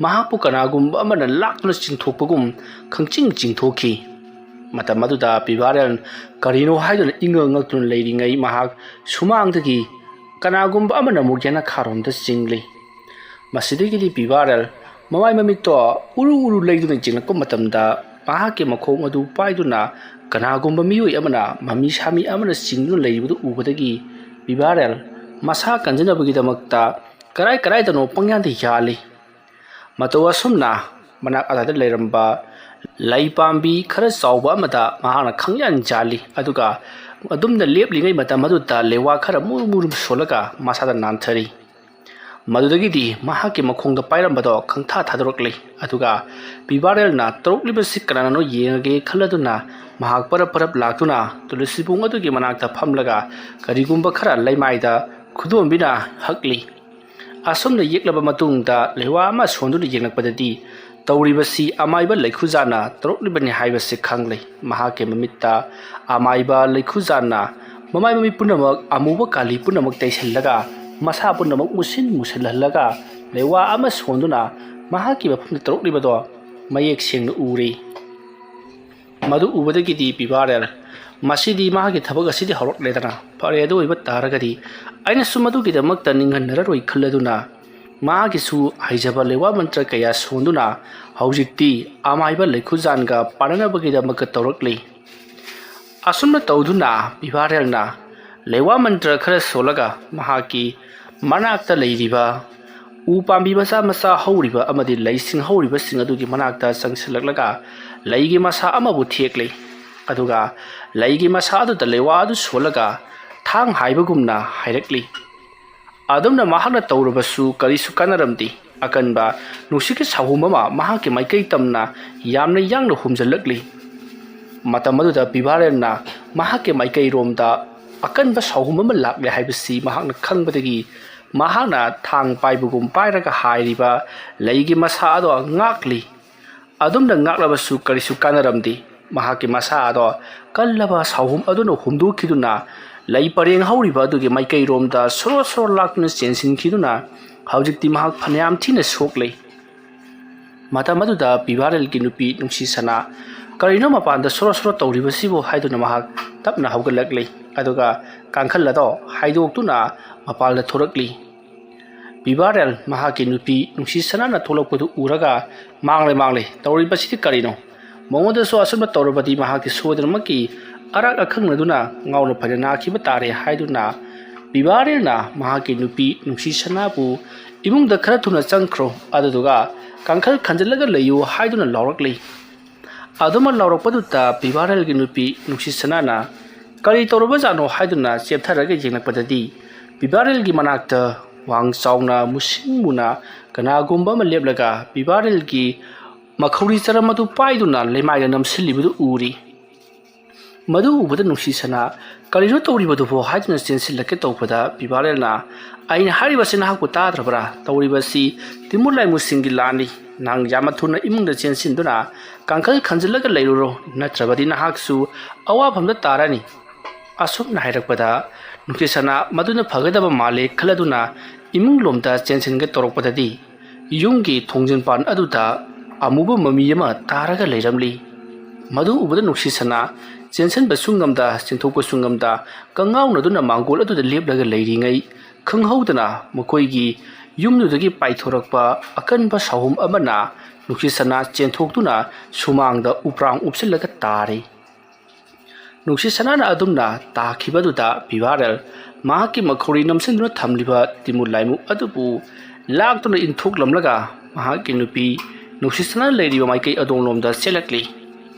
ꯃꯍꯥꯛꯄꯨ ꯀꯅꯥꯒꯨꯝꯕ ꯑꯃꯅ ꯂꯥꯛꯇꯨꯅ ꯆꯤꯡꯊꯣꯛꯄꯒꯨꯝ ꯈꯪꯆꯤꯡ ꯆꯤꯡꯊꯣꯛꯈꯤ ꯃꯇꯝ ꯑꯗꯨꯗ ꯕꯤꯕꯥꯔꯦꯜ ꯀꯔꯤꯅꯣ ꯍꯥꯏꯗꯨꯅ ꯏꯪꯉ ꯉꯛꯇꯨꯅ ꯂꯩꯔꯤꯉꯩ ꯃꯍꯥꯛ ꯁꯨꯃꯥꯡꯗꯒꯤ ꯀꯅꯥꯒꯨꯝꯕ ꯑꯃꯅ ꯑꯃꯨꯛ ꯌꯦꯅꯈꯥꯔꯣꯝꯗ ꯆꯤꯡꯂꯤ ꯃꯁꯤꯗꯒꯤꯗꯤ ꯕꯤꯕꯥꯔꯦꯜ ꯃꯃꯥꯏ ꯃꯃꯤꯠꯇꯣ ꯎꯔꯨ ꯎꯔꯨ ꯂꯩꯗꯨꯅ ꯌꯦꯡꯂꯛꯄ ꯃꯇꯝꯗ ꯃꯍꯥꯛꯀꯤ ꯃꯈꯣꯡ ꯑꯗꯨ ꯄꯥꯏꯗꯨꯅ ꯀꯅꯥꯒꯨꯝꯕ ꯃꯤꯑꯣꯏ ꯑꯃꯅ ꯃꯃꯤ ꯁꯥꯃꯤ ꯑꯃꯅ ꯆꯤꯡꯗꯨꯅ ꯂꯩꯔꯤꯕꯗꯨ ꯎꯕꯗꯒꯤ ꯕꯤꯕꯥꯔꯦꯜ ꯃꯁꯥ ꯀꯟꯖꯅꯕꯒꯤꯗꯃꯛꯇ ꯀꯔꯥꯏꯗꯅꯣ ꯄꯪꯌꯥꯟꯗ ꯌꯥꯜꯂꯤ ꯃꯇꯧ ꯑꯁꯨꯝꯅ ꯃꯅꯥꯛ ꯑꯗꯥꯏꯗ ꯂꯩꯔꯝꯕ ꯂꯩ ꯄꯥꯝꯕꯤ ꯈꯔ ꯆꯥꯎꯕ ꯑꯃꯗ ꯃꯍꯥꯛꯅ ꯈꯪꯌꯥꯟ ꯌꯥꯜꯂꯤ ꯑꯗꯨꯒ ꯑꯗꯨꯝꯅ ꯂꯦꯞꯂꯤꯉꯩ ꯃꯇꯝ ꯑꯗꯨꯗ ꯂꯩꯋꯥ ꯈꯔ ꯃꯨꯔꯨꯝ ꯃꯨꯔꯨꯝ ꯁꯣꯜꯂꯒ ꯃꯁꯥꯗ ꯅꯥꯟꯊꯔꯤ ꯃꯗꯨꯗꯒꯤꯗꯤ ꯃꯍꯥꯛꯀꯤ ꯃꯈꯣꯡꯗ ꯄꯥꯏꯔꯝꯕꯗꯣ ꯈꯪꯊꯥ ꯊꯥꯗꯣꯔꯛꯂꯤ ꯑꯗꯨꯒ ꯕꯤꯕꯥꯔꯦꯜꯅ ꯇꯧꯔꯛꯂꯤꯕꯁꯤ ꯀꯅꯥꯅꯣ ꯌꯦꯡꯉꯒꯦ ꯈꯜꯂꯗꯨꯅ ꯃꯍꯥꯛ ꯄꯔꯞ ꯄꯔꯞ ꯂꯥꯛꯇꯨꯅ ꯇꯨꯂꯁꯤꯕꯨꯡ ꯑꯗꯨꯒꯤ ꯃꯅꯥꯛꯇ ꯐꯝꯂꯒ ꯀꯔꯤꯒꯨꯝꯕ ꯈꯔ ꯂꯩꯃꯥꯏꯗ ꯈꯨꯗꯣꯝꯕꯤꯅ ꯍꯛꯂꯤ ꯑꯁꯨꯝꯅ ꯌꯦꯛꯂꯕ ꯃꯇꯨꯡꯗ ꯂꯩꯋꯥ ꯑꯃ ꯁꯣꯟꯗꯨꯅ ꯌꯦꯡꯂꯛꯄꯗꯗꯤ ꯇꯧꯔꯤꯕꯁꯤ ꯑꯃꯥꯏꯕ ꯂꯩꯈꯨꯖꯥꯟꯅ ꯇꯧꯔꯛꯂꯤꯕꯅꯤ ꯍꯥꯏꯕꯁꯤ ꯈꯪꯂꯦ ꯃꯍꯥꯛꯀꯤ ꯃꯃꯤꯠꯇ ꯑꯃꯥꯏꯕ ꯂꯩꯈꯨꯖꯥꯟꯅ ꯃꯃꯥꯏ ꯃꯃꯤꯠ ꯄꯨꯝꯅꯃꯛ ꯑꯃꯨꯕ ꯀꯥꯂꯤ ꯄꯨꯝꯅꯃꯛ ꯇꯩꯁꯜꯂꯒ ꯃꯁꯥ ꯄꯨꯝꯅꯃꯛ ꯃꯨꯁꯤꯜꯍꯜꯂꯒ ꯂꯩꯋꯥ ꯑꯃ ꯁꯣꯟꯗꯨꯅ ꯃꯍꯥꯛꯀꯤ ꯃꯐꯝꯗ ꯇꯧꯔꯛꯂꯤꯕꯗꯣ ꯃꯌꯦꯛ ꯁꯦꯡꯅ ꯎꯔꯤ ꯃꯗꯨ ꯎꯕꯗꯒꯤꯗꯤ ꯕꯤꯕꯥꯔꯦꯜ ꯃꯁꯤꯗꯤ ꯃꯍꯥꯛꯀꯤ ꯊꯕꯛ ꯑꯁꯤꯗꯤ ꯍꯧꯔꯛꯂꯦꯗꯅ ꯐꯔꯦ ꯑꯗꯨ ꯑꯣꯏꯕ ꯇꯥꯔꯒꯗꯤ ꯑꯩꯅꯁꯨ ꯃꯗꯨꯒꯤꯗꯃꯛꯇ ꯅꯤꯡꯍꯟꯅꯔꯔꯣꯏ ꯈꯜꯂꯗꯨꯅ ꯃꯥꯒꯤꯁꯨ ꯍꯩꯖꯕ ꯂꯩꯋꯥ ꯃꯟꯇ꯭ꯔ ꯀꯌꯥ ꯁꯣꯟꯗꯨꯅ ꯍꯧꯖꯤꯛꯇꯤ ꯑꯃꯥꯏꯕ ꯂꯩꯈꯨꯖꯥꯟꯒ ꯄꯥꯅꯅꯕꯒꯤꯗꯃꯛꯇ ꯇꯧꯔꯛꯂꯤ ꯑꯁꯨꯝꯅ ꯇꯧꯗꯨꯅ ꯕꯤꯕꯥꯔꯦꯜꯅ ꯂꯩꯋꯥ ꯃꯟꯇ꯭ꯔ ꯈꯔ ꯁꯣꯜꯂꯒ ꯃꯍꯥꯛꯀꯤ ꯃꯅꯥꯛꯇ ꯂꯩꯔꯤꯕ ꯎ ꯄꯥꯝꯕꯤ ꯃꯆꯥ ꯃꯆꯥ ꯍꯧꯔꯤꯕ ꯑꯃꯗꯤ ꯂꯩꯁꯤꯡ ꯍꯧꯔꯤꯕꯁꯤꯡ ꯑꯗꯨꯒꯤ ꯃꯅꯥꯛꯇ ꯆꯪꯁꯤꯜꯂꯛꯂꯒ ꯂꯩꯒꯤ ꯃꯁꯥ ꯑꯃꯕꯨ ꯊꯦꯛꯂꯤ ꯑꯗꯨꯒ ꯂꯩꯒꯤ ꯃꯁꯥ ꯑꯗꯨꯗ ꯂꯩꯋꯥ ꯑꯗꯨ ꯁꯣꯜꯂꯒ ꯊꯥꯡ ꯍꯥꯏꯕꯒꯨꯝꯅ ꯍꯥꯏꯔꯛꯂꯤ ꯑꯗꯨꯝꯅ ꯃꯍꯥꯛꯅ ꯇꯧꯔꯕꯁꯨ ꯀꯔꯤꯁꯨ ꯀꯥꯟꯅꯔꯝꯗꯦ ꯑꯀꯟꯕ ꯅꯨꯡꯁꯤꯠꯀꯤ ꯁꯥꯍꯨꯝ ꯑꯃ ꯃꯍꯥꯛꯀꯤ ꯃꯥꯏꯀꯩ ꯇꯝꯅ ꯌꯥꯝꯅ ꯌꯥꯡꯅ ꯍꯨꯝꯖꯤꯜꯂꯛꯂꯤ꯫ ꯃꯇꯝ ꯑꯗꯨꯗ ꯕꯤꯚꯥꯔꯦꯜꯅ ꯃꯍꯥꯛꯀꯤ ꯃꯥꯏꯀꯩꯔꯣꯝꯗ ꯑꯀꯟꯕ ꯁꯥꯍꯨꯝ ꯑꯃ ꯂꯥꯛꯂꯦ ꯍꯥꯏꯕꯁꯤ ꯃꯍꯥꯛꯅ ꯈꯪꯕꯗꯒꯤ ꯃꯍꯥꯛꯅ ꯊꯥꯡ ꯄꯥꯏꯕꯒꯨꯝ ꯄꯥꯏꯔꯒ ꯍꯥꯏꯔꯤꯕ ꯂꯩꯒꯤ ꯃꯁꯥ ꯑꯗꯣ ꯉꯥꯛꯂꯤ꯫ ꯑꯗꯨꯝꯅ ꯉꯥꯛꯂꯕꯁꯨ ꯀꯔꯤꯁꯨ ꯀꯥꯟꯅꯔꯝꯗꯦ꯫ ꯃꯍꯥꯛꯀꯤ ꯃꯁꯥ ꯑꯗꯣ ꯀꯜꯂꯕ ꯁꯥꯍꯨꯝ ꯑꯗꯨꯅ ꯍꯨꯝꯗꯣꯛꯈꯤꯗꯨꯅ ꯂꯩ ꯄꯔꯦꯡ ꯍꯧꯔꯤꯕ ꯑꯗꯨꯒꯤ ꯃꯥꯏꯀꯩꯔꯣꯝꯗ ꯁꯣꯔꯣ ꯁꯣꯔꯣ ꯂꯥꯛꯇꯨꯅ ꯆꯦꯟꯁꯤꯟꯈꯤꯗꯨꯅ ꯍꯧꯖꯤꯛꯇꯤ ꯃꯍꯥꯛ ꯐꯅꯌꯥꯝ ꯊꯤꯅ ꯁꯣꯛꯂꯦ꯫ ꯃꯇꯝ ꯑꯗꯨꯗ ꯕꯤꯚꯥꯔꯦꯜꯒꯤ ꯅꯨꯄꯤ ꯅꯨꯡꯁꯤꯁꯅꯥ ꯀꯔꯤꯅꯣ ꯃꯄꯥꯟꯗ ꯁꯣꯔꯣ ꯁꯣꯔꯣ ꯇꯧꯔꯤꯕꯁꯤꯕꯨ ꯍꯥꯏꯗꯨꯅ ꯃꯍꯥꯛ ꯇꯞꯅ ꯍꯧꯒꯠꯂꯛꯂꯤ ꯑꯗꯨꯒ ꯀꯥꯡꯈꯜ ꯑꯗꯣ ꯍꯥꯏꯗꯣꯛꯇꯨꯅ ꯃꯄꯥꯟꯗ ꯊꯣꯔꯛꯂꯤ꯫ ꯕꯤꯚꯥꯔꯦꯜ ꯃꯍꯥꯛꯀꯤ ꯅꯨꯄꯤ ꯅꯨꯡꯁꯤꯁꯅꯥꯅ ꯊꯣꯛꯂꯛꯄꯗꯨ ꯎꯔꯒ ꯃꯥꯡꯂꯦ ꯇꯧꯔꯤꯕꯁꯤꯗꯤ ꯀꯔꯤꯅꯣ? ꯃꯉꯣꯟꯗꯁꯨ ꯑꯁꯨꯝꯅ ꯇꯧꯔꯕꯗꯤ ꯃꯍꯥꯛꯀꯤ ꯁꯣꯏꯗꯅꯃꯛꯀꯤ ꯑꯔꯥꯛ ꯑꯈꯪꯅꯗꯨꯅ ꯉꯥꯎꯅ ꯐꯅ ꯅꯥꯈꯤꯕ ꯇꯥꯔꯦ ꯍꯥꯏꯗꯨꯅ ꯕꯤꯚꯥꯔꯦꯜꯅ ꯃꯍꯥꯛꯀꯤ ꯅꯨꯄꯤ ꯅꯨꯡꯁꯤꯁꯅꯥꯕꯨ ꯏꯃꯨꯡꯗ ꯈꯔ ꯊꯨꯅ ꯆꯪꯈ꯭ꯔꯣ ꯑꯗꯨꯗꯨꯒ ꯀꯥꯡꯈꯜ ꯈꯟꯖꯤꯜꯂꯒ ꯂꯩꯌꯨ ꯍꯥꯏꯗꯨꯅ ꯂꯥꯎꯔꯛꯂꯤ꯫ ꯑꯗꯨꯃ ꯂꯥꯎꯔꯛꯄꯗꯨꯗ ꯕꯤꯚꯥꯔꯦꯜꯒꯤ ꯅꯨꯄꯤ ꯅꯨꯡꯁꯤꯁꯅꯥꯅ ꯀꯔꯤ ꯇꯧꯔꯕꯖꯥꯠꯅꯣ ꯍꯥꯏꯗꯨꯅ ꯆꯦꯞꯊꯔꯒ ꯌꯦꯡꯂꯛꯄꯗꯗꯤ ꯕꯤꯚꯥꯔꯦꯜꯒꯤ ꯃꯅꯥꯛꯇ ꯋꯥꯡ ꯆꯥꯎꯅ ꯃꯨꯁꯤꯟ ꯃꯨꯅ ꯀꯅꯥꯒꯨꯝꯕ ꯑꯃ ꯂꯦꯞꯂꯒ ꯕꯤꯚꯥꯔꯦꯜꯒꯤ ꯃꯈꯧꯔꯤ ꯆꯔꯝ ꯑꯗꯨ ꯄꯥꯏꯗꯨꯅ ꯂꯩꯃꯥꯏꯗ ꯅꯝꯁꯤꯜꯂꯤꯕꯗꯨ ꯎꯔꯤ꯫ ꯃꯗꯨ ꯎꯕꯗ ꯅꯨꯡꯁꯤꯁꯅꯥ ꯀꯔꯤꯅꯣ ꯇꯧꯔꯤꯕꯗꯨꯕꯣ ꯍꯥꯏꯗꯨꯅ ꯆꯦꯟꯁꯤꯜꯂꯛꯀꯦ ꯇꯧꯕꯗ ꯕꯤꯚꯥꯔꯦꯜꯅ ꯑꯩꯅ ꯍꯥꯏꯔꯤꯕꯁꯤ ꯅꯍꯥꯛꯄꯨ ꯇꯥꯗ꯭ꯔꯕ꯭ꯔꯥ? ꯇꯧꯔꯤꯕꯁꯤ ꯇꯤꯃꯨꯔ ꯂꯥꯏꯃꯨꯁꯤꯡꯒꯤ ꯂꯥꯟꯅꯤ꯫ ꯅꯍꯥꯛ ꯌꯥꯝꯅ ꯊꯨꯅ ꯏꯃꯨꯡꯗ ꯆꯦꯟꯁꯤꯟꯗꯨꯅ ꯀꯥꯡꯈꯜ ꯈꯟꯖꯤꯜꯂꯒ ꯂꯩꯔꯨꯔꯣ ꯅꯠꯇ꯭ꯔꯕꯗꯤ ꯅꯍꯥꯛꯁꯨ ꯑꯋꯥꯐꯝꯗ ꯇꯥꯔꯅꯤ꯫ ꯑꯁꯨꯝꯅ ꯍꯥꯏꯔꯛꯄꯗ ꯅꯨꯡꯁꯤꯁꯅꯥ ꯃꯗꯨꯅ ꯐꯒꯗꯕ ꯃꯥꯜꯂꯦ ꯈꯜꯂꯗꯨꯅ ꯏꯃꯨꯡꯂꯣꯝꯗ ꯆꯦꯟꯁꯤꯟꯒꯦ ꯇꯧꯔꯛꯄꯗꯗꯤ ꯌꯨꯝꯒꯤ ꯊꯣꯡꯖꯤꯟꯄꯥꯟ ꯑꯗꯨꯗ ꯑꯃꯨꯕ ꯃꯃꯤ ꯑꯃ ꯇꯥꯔꯒ ꯂꯩꯔꯝꯂꯤ꯫ ꯃꯗꯨ ꯎꯕꯗ ꯅꯨꯡꯁꯤꯁꯅꯥ ꯆꯦꯟꯁꯤꯟꯕꯁꯨ ꯉꯝꯗ ꯆꯦꯟꯊꯣꯛꯄꯁꯨ ꯉꯝꯗ ꯀꯪꯉꯥꯎꯅꯗꯨꯅ ꯃꯥꯡꯒꯣꯜ ꯑꯗꯨꯗ ꯂꯦꯞꯂꯒ ꯂꯩꯔꯤꯉꯩ ꯈꯪꯍꯧꯗꯅ ꯃꯈꯣꯏꯒꯤ ꯌꯨꯝꯗꯨꯗꯒꯤ ꯄꯥꯏꯊꯣꯔꯛꯄ ꯑꯀꯟꯕ ꯁꯥꯍꯨꯝ ꯑꯃꯅ ꯅꯨꯡꯁꯤꯁꯅꯥ ꯆꯦꯟꯊꯣꯛꯇꯨꯅ ꯁꯨꯃꯥꯡꯗ ꯎꯄ꯭ꯔꯥꯡ ꯎꯞꯁꯤꯜꯂꯒ ꯇꯥꯔꯦ꯫ ꯅꯨꯡꯁꯤꯁꯅꯥꯅ ꯑꯗꯨꯝꯅ ꯇꯥꯈꯤꯕꯗꯨꯗ ꯕꯤꯚꯥꯔꯦꯜ ꯃꯍꯥꯛꯀꯤ ꯃꯈꯧꯔꯤ ꯅꯝꯁꯤꯟꯗꯨꯅ ꯊꯝꯂꯤꯕ ꯇꯤꯃꯨꯔ ꯂꯥꯏꯃꯨ ꯑꯗꯨꯕꯨ ꯂꯥꯛꯇꯨꯅ ꯏꯟꯊꯣꯛꯂꯝꯂꯒ ꯃꯍꯥꯛꯀꯤ ꯅꯨꯄꯤ ꯅꯨꯡꯁꯤꯁꯅꯥꯅ ꯂꯩꯔꯤꯕ ꯃꯥꯏꯀꯩ ꯑꯗꯣꯝꯂꯣꯝꯗ ꯆꯦꯜꯂꯛꯂꯤ꯫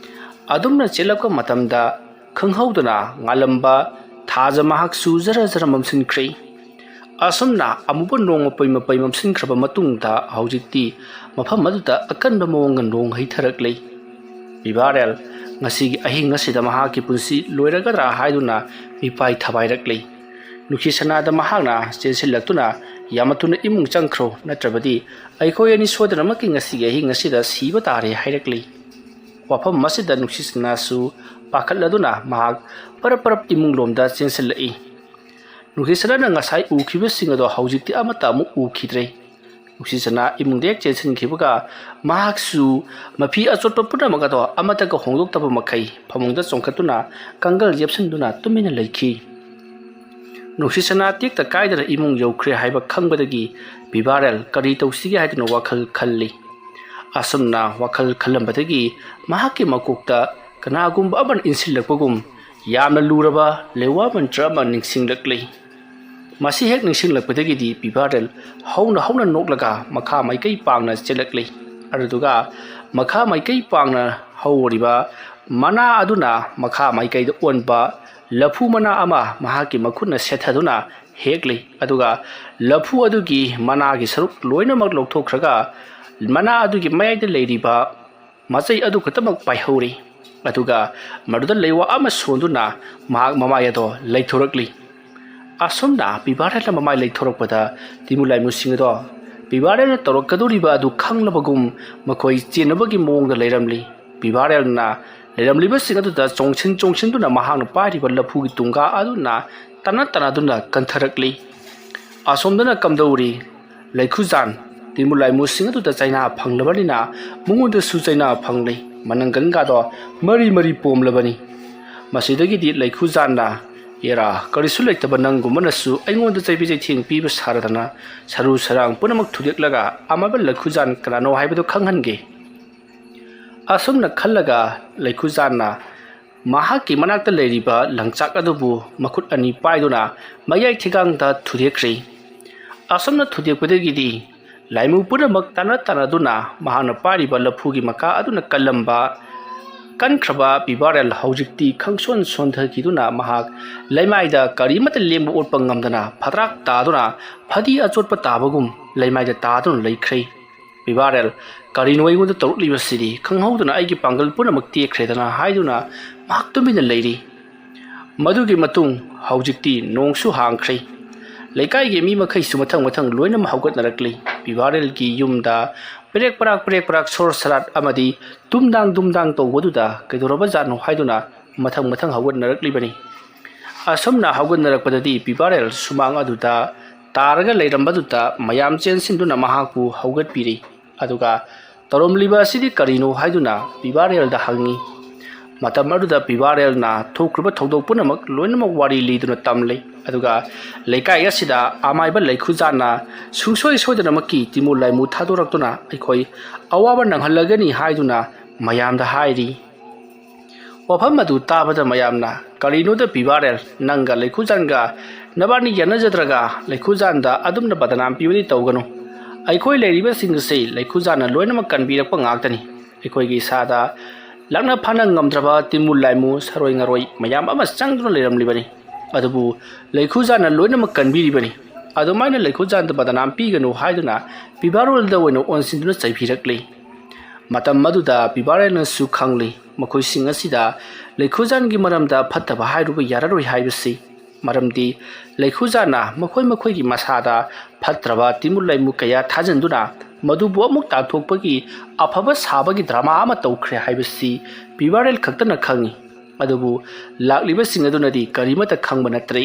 ꯑꯗꯨꯝꯅ ꯆꯦꯜꯂꯛꯄ ꯃꯇꯝꯗ ꯈꯪꯍꯧꯗꯅ ꯉꯥꯜꯂꯝꯕ ꯊꯥꯖ ꯃꯍꯥꯛꯁꯨ ꯖꯔ ꯖꯔ ꯃꯝꯁꯤꯟꯈ꯭ꯔꯦ꯫ ꯑꯁꯨꯝꯅ ꯑꯃꯨꯕ ꯅꯣꯡ ꯃꯄꯩ ꯃꯝꯁꯤꯟꯈ꯭ꯔꯕ ꯃꯇꯨꯡꯗ ꯍꯧꯖꯤꯛꯇꯤ ꯃꯐꯝ ꯑꯗꯨꯗ ꯑꯀꯟꯕ ꯃꯑꯣꯡꯗ ꯅꯣꯡ ꯍꯩꯊꯔꯛꯂꯤ꯫ ꯕꯤꯚꯥꯔꯦꯜ ꯉꯁꯤꯒꯤ ꯑꯍꯤꯡ ꯑꯁꯤꯗ ꯃꯍꯥꯛꯀꯤ ꯄꯨꯟꯁꯤ ꯂꯣꯏꯔꯒꯗ꯭ꯔꯥ ꯍꯥꯏꯗꯨꯅ ꯃꯤꯄꯥꯏ ꯊꯕꯥꯏꯔꯛꯂꯤ꯫ ꯅꯨꯡꯁꯤꯁꯅꯥꯗ ꯃꯍꯥꯛꯅ ꯆꯦꯟꯁꯤꯜꯂꯛꯇꯨꯅ ꯌꯥꯝꯅ ꯊꯨꯅ ꯏꯃꯨꯡ ꯆꯪꯈ꯭ꯔꯣ ꯅꯠꯇ꯭ꯔꯕꯗꯤ ꯑꯩꯈꯣꯏ ꯑꯅꯤ ꯁꯣꯏꯗꯅꯃꯛꯀꯤ ꯉꯁꯤꯒꯤ ꯑꯍꯤꯡ ꯑꯁꯤꯗ ꯁꯤꯕ ꯇꯥꯔꯦ ꯍꯥꯏꯔꯛꯂꯤ꯫ ꯋꯥꯐꯝ ꯑꯁꯤꯗ ꯅꯨꯡꯁꯤꯁꯅꯥꯁꯨ ꯄꯥꯈꯠꯂꯗꯨꯅ ꯃꯍꯥꯛ ꯄꯔꯞ ꯏꯃꯨꯡꯂꯣꯝꯗ ꯆꯦꯟꯁꯤꯜꯂꯛꯏ꯫ ꯅꯨꯡꯁꯤꯁꯅꯥꯅ ꯉꯁꯥꯏ ꯎꯈꯤꯕꯁꯤꯡ ꯑꯗꯣ ꯍꯧꯖꯤꯛꯇꯤ ꯑꯃꯠꯇ ꯑꯃꯨꯛ ꯎꯈꯤꯗ꯭ꯔꯦ꯫ ꯅꯨꯡꯁꯤꯁꯅꯥ ꯏꯃꯨꯡꯗ ꯍꯦꯛ ꯆꯦꯟꯁꯤꯟꯈꯤꯕꯒ ꯃꯍꯥꯛꯁꯨ ꯃꯐꯤ ꯑꯆꯣꯠꯄ ꯄꯨꯝꯅꯃꯛ ꯑꯗꯣ ꯑꯃꯠꯇꯒ ꯍꯣꯡꯗꯣꯛꯇꯕ ꯃꯈꯩ ꯐꯃꯨꯡꯗ ꯆꯣꯡꯈꯠꯇꯨꯅ ꯀꯥꯡꯒꯜ ꯌꯦꯞꯁꯤꯟꯗꯨꯅ ꯇꯨꯃꯤꯟꯅ ꯂꯩꯈꯤ꯫ ꯅꯨꯡꯁꯤꯁꯅꯥ ꯇꯦꯛꯇ ꯀꯥꯏꯗꯅ ꯏꯃꯨꯡ ꯌꯧꯈ꯭ꯔꯦ ꯍꯥꯏꯕ ꯈꯪꯕꯗꯒꯤ ꯕꯤꯚꯥꯔꯦꯜ ꯀꯔꯤ ꯇꯧꯁꯤꯒꯦ ꯍꯥꯏꯗꯨꯅ ꯋꯥꯈꯜ ꯈꯜꯂꯤ꯫ ꯑꯁꯨꯝꯅ ꯋꯥꯈꯜ ꯈꯜꯂꯝꯕꯗꯒꯤ ꯃꯍꯥꯛꯀꯤ ꯃꯀꯣꯛꯇ ꯀꯅꯥꯒꯨꯝꯕ ꯑꯃꯅ ꯏꯟꯁꯤꯜꯂꯛꯄꯒꯨꯝ ꯌꯥꯝꯅ ꯂꯨꯔꯕ ꯂꯩꯋꯥ ꯃꯟꯇ꯭ꯔ ꯑꯃ ꯅꯤꯡꯁꯤꯡꯂꯛꯂꯤ꯫ ꯃꯁꯤ ꯍꯦꯛ ꯅꯤꯡꯁꯤꯡꯂꯛꯄꯗꯒꯤꯗꯤ ꯕꯤꯚꯥꯔꯦꯜ ꯍꯧꯅ ꯅꯣꯛꯂꯒ ꯃꯈꯥ ꯃꯥꯏꯀꯩ ꯄꯥꯡꯅ ꯆꯦꯜꯂꯛꯂꯤ꯫ ꯑꯗꯨꯗꯨꯒ ꯃꯈꯥ ꯃꯥꯏꯀꯩ ꯄꯥꯡꯅ ꯍꯧꯔꯤꯕ ꯃꯅꯥ ꯑꯗꯨꯅ ꯃꯈꯥ ꯃꯥꯏꯀꯩꯗ ꯑꯣꯟꯕ ꯂꯐꯨ ꯃꯅꯥ ꯑꯃ ꯃꯍꯥꯛꯀꯤ ꯃꯈꯨꯠꯅ ꯁꯦꯠꯊꯗꯨꯅ ꯍꯦꯛꯂꯤ ꯑꯗꯨꯒ ꯂꯐꯨ ꯑꯗꯨꯒꯤ ꯃꯅꯥꯒꯤ ꯁꯔꯨꯛ ꯂꯣꯏꯅꯃꯛ ꯂꯧꯊꯣꯛꯈ꯭ꯔꯒ ꯃꯅꯥ ꯑꯗꯨꯒꯤ ꯃꯌꯥꯏꯗ ꯂꯩꯔꯤꯕ ꯃꯆꯩ ꯑꯗꯨ ꯈꯛꯇꯃꯛ ꯄꯥꯏꯍꯧꯔꯤ꯫ ꯑꯗꯨꯒ ꯃꯗꯨꯗ ꯂꯩꯋꯥ ꯑꯃ ꯁꯣꯟꯗꯨꯅ ꯃꯍꯥꯛ ꯃꯃꯥꯏ ꯑꯗꯣ ꯂꯩꯊꯣꯔꯛꯂꯤ꯫ ꯑꯁꯨꯝꯅ ꯕꯤꯚꯥꯔꯦꯜꯅ ꯃꯃꯥꯏ ꯂꯩꯊꯣꯔꯛꯄꯗ ꯇꯤꯃꯨꯔ ꯂꯥꯏꯃꯨꯁꯤꯡ ꯑꯗꯣ ꯕꯤꯚꯥꯔꯦꯜꯅ ꯇꯧꯔꯛꯀꯗꯧꯔꯤꯕ ꯑꯗꯨ ꯈꯪꯂꯕꯒꯨꯝ ꯃꯈꯣꯏ ꯆꯦꯟꯅꯕꯒꯤ ꯃꯑꯣꯡꯗ ꯂꯩꯔꯝꯂꯤ꯫ ꯕꯤꯚꯥꯔꯦꯜꯅ ꯂꯩꯔꯝꯂꯤꯕꯁꯤꯡ ꯑꯗꯨꯗ ꯆꯣꯡꯁꯤꯟꯗꯨꯅ ꯃꯍꯥꯛꯅ ꯄꯥꯏꯔꯤꯕ ꯂꯐꯨꯒꯤ ꯇꯨꯡꯒꯥ ꯑꯗꯨꯅ ꯇꯥꯟꯅꯗꯨꯅ ꯀꯟꯊꯔꯛꯂꯤ꯫ ꯑꯁꯣꯝꯗꯅ ꯀꯝꯗꯧꯔꯤ? ꯂꯩꯈꯨꯖꯥꯟ ꯇꯤꯃꯨꯔ ꯂꯥꯏꯃꯨꯁꯤꯡ ꯑꯗꯨꯗ ꯆꯩꯅꯥ ꯐꯪꯂꯕꯅꯤꯅ ꯃꯉꯣꯟꯗꯁꯨ ꯆꯩꯅꯥ ꯐꯪꯂꯤ꯫ ꯃꯅꯪꯒꯟꯒꯗꯣ ꯃꯔꯤ ꯄꯣꯝꯂꯕꯅꯤ꯫ ꯃꯁꯤꯗꯒꯤꯗꯤ ꯂꯩꯈꯨꯖꯥꯟꯅ ꯑꯦꯔꯥ ꯀꯔꯤꯁꯨ ꯂꯩꯇꯕ ꯅꯪꯒꯨꯝꯕꯅꯁꯨ ꯑꯩꯉꯣꯟꯗ ꯆꯩꯕꯤ ꯆꯩꯊꯦꯡ ꯄꯤꯕ ꯁꯥꯔꯗꯅ ꯁꯔꯨ ꯁꯔꯥꯡ ꯄꯨꯝꯅꯃꯛ ꯊꯨꯗꯦꯛꯂꯒ ꯑꯃꯕ ꯂꯩꯈꯨꯖꯥꯟ ꯀꯅꯥꯅꯣ ꯍꯥꯏꯕꯗꯨ ꯈꯪꯍꯟꯒꯦ꯫ ꯑꯁꯨꯝꯅ ꯈꯜꯂꯒ ꯂꯩꯈꯨꯖꯥꯟꯅ ꯃꯍꯥꯛꯀꯤ ꯃꯅꯥꯛꯇ ꯂꯩꯔꯤꯕ ꯂꯪꯆꯥꯛ ꯑꯗꯨꯕꯨ ꯃꯈꯨꯠ ꯑꯅꯤ ꯄꯥꯏꯗꯨꯅ ꯃꯌꯥꯏ ꯊꯤꯒꯥꯡꯗ ꯊꯨꯗꯦꯛꯈ꯭ꯔꯦ꯫ ꯑꯁꯨꯝꯅ ꯊꯨꯗꯦꯛꯄꯗꯒꯤꯗꯤ ꯂꯥꯏꯃꯨ ꯄꯨꯝꯅꯃꯛ ꯇꯥꯟꯅꯗꯨꯅ ꯃꯍꯥꯛꯅ ꯄꯥꯏꯔꯤꯕ ꯂꯐꯨꯒꯤ ꯃꯀꯥ ꯑꯗꯨꯅ ꯀꯜꯂꯝꯕ ꯀꯟꯈ꯭ꯔꯕ ꯄꯤꯕꯥꯔꯦꯜ ꯍꯧꯖꯤꯛꯇꯤ ꯈꯪꯁꯣꯟ ꯁꯣꯟꯊꯈꯤꯗꯨꯅ ꯃꯍꯥꯛ ꯂꯩꯃꯥꯏꯗ ꯀꯔꯤꯃꯠꯇ ꯂꯦꯡꯕ ꯑꯣꯠꯄ ꯉꯝꯗꯅ ꯐꯗ꯭ꯔꯥꯛ ꯇꯥꯗꯨꯅ ꯐꯗꯤ ꯑꯆꯣꯠꯄ ꯇꯥꯕꯒꯨꯝ ꯂꯩꯃꯥꯏꯗ ꯇꯥꯗꯨꯅ ꯂꯩꯈ꯭ꯔꯦ꯫ ꯄꯤꯕꯥꯔꯦꯜ ꯀꯔꯤꯅꯣ ꯑꯩꯉꯣꯟꯗ ꯇꯧꯔꯛꯂꯤꯕꯁꯤꯗꯤ ꯈꯪꯍꯧꯗꯅ ꯑꯩꯒꯤ ꯄꯥꯡꯒꯜ ꯄꯨꯝꯅꯃꯛ ꯇꯦꯛꯈ꯭ꯔꯦꯗꯅ ꯍꯥꯏꯗꯨꯅ ꯃꯍꯥꯛ ꯇꯨꯃꯤꯟꯅ ꯂꯩꯔꯤ꯫ ꯃꯗꯨꯒꯤ ꯃꯇꯨꯡ ꯍꯧꯖꯤꯛꯇꯤ ꯅꯣꯡꯁꯨ ꯍꯥꯡꯈ꯭ꯔꯦ꯫ ꯂꯩꯀꯥꯏꯒꯤ ꯃꯤ ꯃꯈꯩꯁꯨ ꯃꯊꯪ ꯂꯣꯏꯅꯃꯛ ꯍꯧꯒꯠꯅꯔꯛꯂꯤ꯫ ꯄꯤꯕꯥꯔꯦꯜꯒꯤ ꯌꯨꯝꯗ ꯄꯦꯔꯦꯛ ꯄꯔꯥꯛ ꯁꯣꯔ ꯁꯔꯥꯠ ꯑꯃꯗꯤ ꯗꯨꯝꯗꯥꯡ ꯇꯧꯕꯗꯨꯗ ꯀꯩꯗꯧꯔꯕꯖꯥꯠꯅꯣ ꯍꯥꯏꯗꯨꯅ ꯃꯊꯪ ꯍꯧꯒꯠꯅꯔꯛꯂꯤꯕꯅꯤ꯫ ꯑꯁꯨꯝꯅ ꯍꯧꯒꯠꯅꯔꯛꯄꯗꯗꯤ ꯄꯤꯕꯥꯔꯦꯜ ꯁꯨꯃꯥꯡ ꯑꯗꯨꯗ ꯇꯥꯔꯒ ꯂꯩꯔꯝꯕꯗꯨꯗ ꯃꯌꯥꯝ ꯆꯦꯟꯁꯤꯟꯗꯨꯅ ꯃꯍꯥꯛꯄꯨ ꯍꯧꯒꯠꯄꯤꯔꯤ꯫ ꯑꯗꯨꯒ ꯇꯧꯔꯝꯂꯤꯕ ꯑꯁꯤꯗꯤ ꯀꯔꯤꯅꯣ ꯍꯥꯏꯗꯨꯅ ꯄꯤꯕꯥꯔꯦꯜꯗ ꯍꯪꯉꯤ꯫ ꯃꯇꯝ ꯑꯗꯨꯗ ꯄꯤꯕꯥꯔꯦꯜꯅ ꯊꯣꯛꯈ꯭ꯔꯤꯕ ꯊꯧꯗꯣꯛ ꯄꯨꯝꯅꯃꯛ ꯂꯣꯏꯅꯃꯛ ꯋꯥꯔꯤ ꯂꯤꯗꯨꯅ ꯇꯝꯂꯤ꯫ ꯑꯗꯨꯒ ꯂꯩꯀꯥꯏ ꯑꯁꯤꯗ ꯑꯃꯥꯏꯕ ꯂꯩꯈꯨꯖꯥꯟꯅ ꯁꯨꯡꯁꯣꯏ ꯁꯣꯏꯗꯅꯃꯛꯀꯤ ꯇꯤꯃꯨ ꯂꯥꯏꯃꯨ ꯊꯥꯗꯣꯔꯛꯇꯨꯅ ꯑꯩꯈꯣꯏ ꯑꯋꯥꯕ ꯅꯪꯍꯜꯂꯒꯅꯤ ꯍꯥꯏꯗꯨꯅ ꯃꯌꯥꯝꯗ ꯍꯥꯏꯔꯤ꯫ ꯋꯥꯐꯝ ꯑꯗꯨ ꯇꯥꯕꯗ ꯃꯌꯥꯝꯅ ꯀꯔꯤꯅꯣꯗ ꯄꯤꯕꯥꯔꯦꯜ, ꯅꯪꯒ ꯂꯩꯈꯨꯖꯥꯟꯒ ꯅꯕꯥꯅꯤ ꯌꯥꯅꯖꯗ꯭ꯔꯒ ꯂꯩꯈꯨꯖꯥꯟꯗ ꯑꯗꯨꯝꯅ ꯕꯗꯅꯥꯝ ꯄꯤꯕꯗꯤ ꯇꯧꯒꯅꯨ꯫ ꯑꯩꯈꯣꯏ ꯂꯩꯔꯤꯕꯁꯤꯡ ꯑꯁꯤ ꯂꯩꯈꯨꯖꯥꯟꯅ ꯂꯣꯏꯅꯃꯛ ꯀꯟꯕꯤꯔꯛꯄ ꯉꯥꯛꯇꯅꯤ꯫ ꯑꯩꯈꯣꯏꯒꯤ ꯏꯁꯥꯗ ꯂꯥꯛꯅ ꯐꯥꯅ ꯉꯝꯗ꯭ꯔꯕ ꯇꯤꯃꯨ ꯂꯥꯏꯃꯨ ꯁꯔꯣꯏ ꯉꯔꯣꯏ ꯃꯌꯥꯝ ꯑꯃ ꯆꯪꯗꯨꯅ ꯂꯩꯔꯝꯂꯤꯕꯅꯤ꯫ ꯑꯗꯨꯕꯨ ꯂꯩꯈꯨꯖꯥꯟꯅ ꯂꯣꯏꯅꯃꯛ ꯀꯟꯕꯤꯔꯤꯕꯅꯤ꯫ ꯑꯗꯨꯃꯥꯏꯅ ꯂꯩꯈꯨꯖꯥꯟꯗ ꯕꯗꯅꯥꯝ ꯄꯤꯒꯅꯨ ꯍꯥꯏꯗꯨꯅ ꯄꯤꯕꯥꯔꯦꯜꯗ ꯑꯣꯏꯅ ꯑꯣꯟꯁꯤꯟꯗꯨꯅ ꯆꯩꯕꯤꯔꯛꯂꯤ꯫ ꯃꯇꯝ ꯑꯗꯨꯗ ꯄꯤꯕꯥꯔꯦꯜꯅꯁꯨ ꯈꯪꯂꯤ ꯃꯈꯣꯏꯁꯤꯡ ꯑꯁꯤꯗ ꯂꯩꯈꯨꯖꯥꯟꯒꯤ ꯃꯔꯝꯗ ꯐꯠꯇꯕ ꯍꯥꯏꯔꯨꯕ ꯌꯥꯔꯔꯣꯏ ꯍꯥꯏꯕꯁꯤ꯫ ꯃꯔꯝꯗꯤ ꯂꯩꯈꯨꯖꯥꯟꯅ ꯃꯈꯣꯏꯒꯤ ꯃꯁꯥꯗ ꯐꯠꯇ꯭ꯔꯕ ꯇꯤꯃꯨ ꯂꯩꯃꯨ ꯀꯌꯥ ꯊꯥꯖꯤꯟꯗꯨꯅ ꯃꯗꯨꯕꯨ ꯑꯃꯨꯛ ꯇꯥꯟꯊꯣꯛꯄꯒꯤ ꯑꯐꯕ ꯁꯥꯕꯒꯤ ꯗ꯭ꯔꯃꯥ ꯑꯃ ꯇꯧꯈ꯭ꯔꯦ ꯍꯥꯏꯕꯁꯤ ꯄꯤꯕꯥꯔꯦꯜ ꯈꯛꯇꯅ ꯈꯪꯉꯤ꯫ ꯑꯗꯨꯕꯨ ꯂꯥꯛꯂꯤꯕꯁꯤꯡ ꯑꯗꯨꯅꯗꯤ ꯀꯔꯤꯃꯠꯇ ꯈꯪꯕ ꯅꯠꯇ꯭ꯔꯦ꯫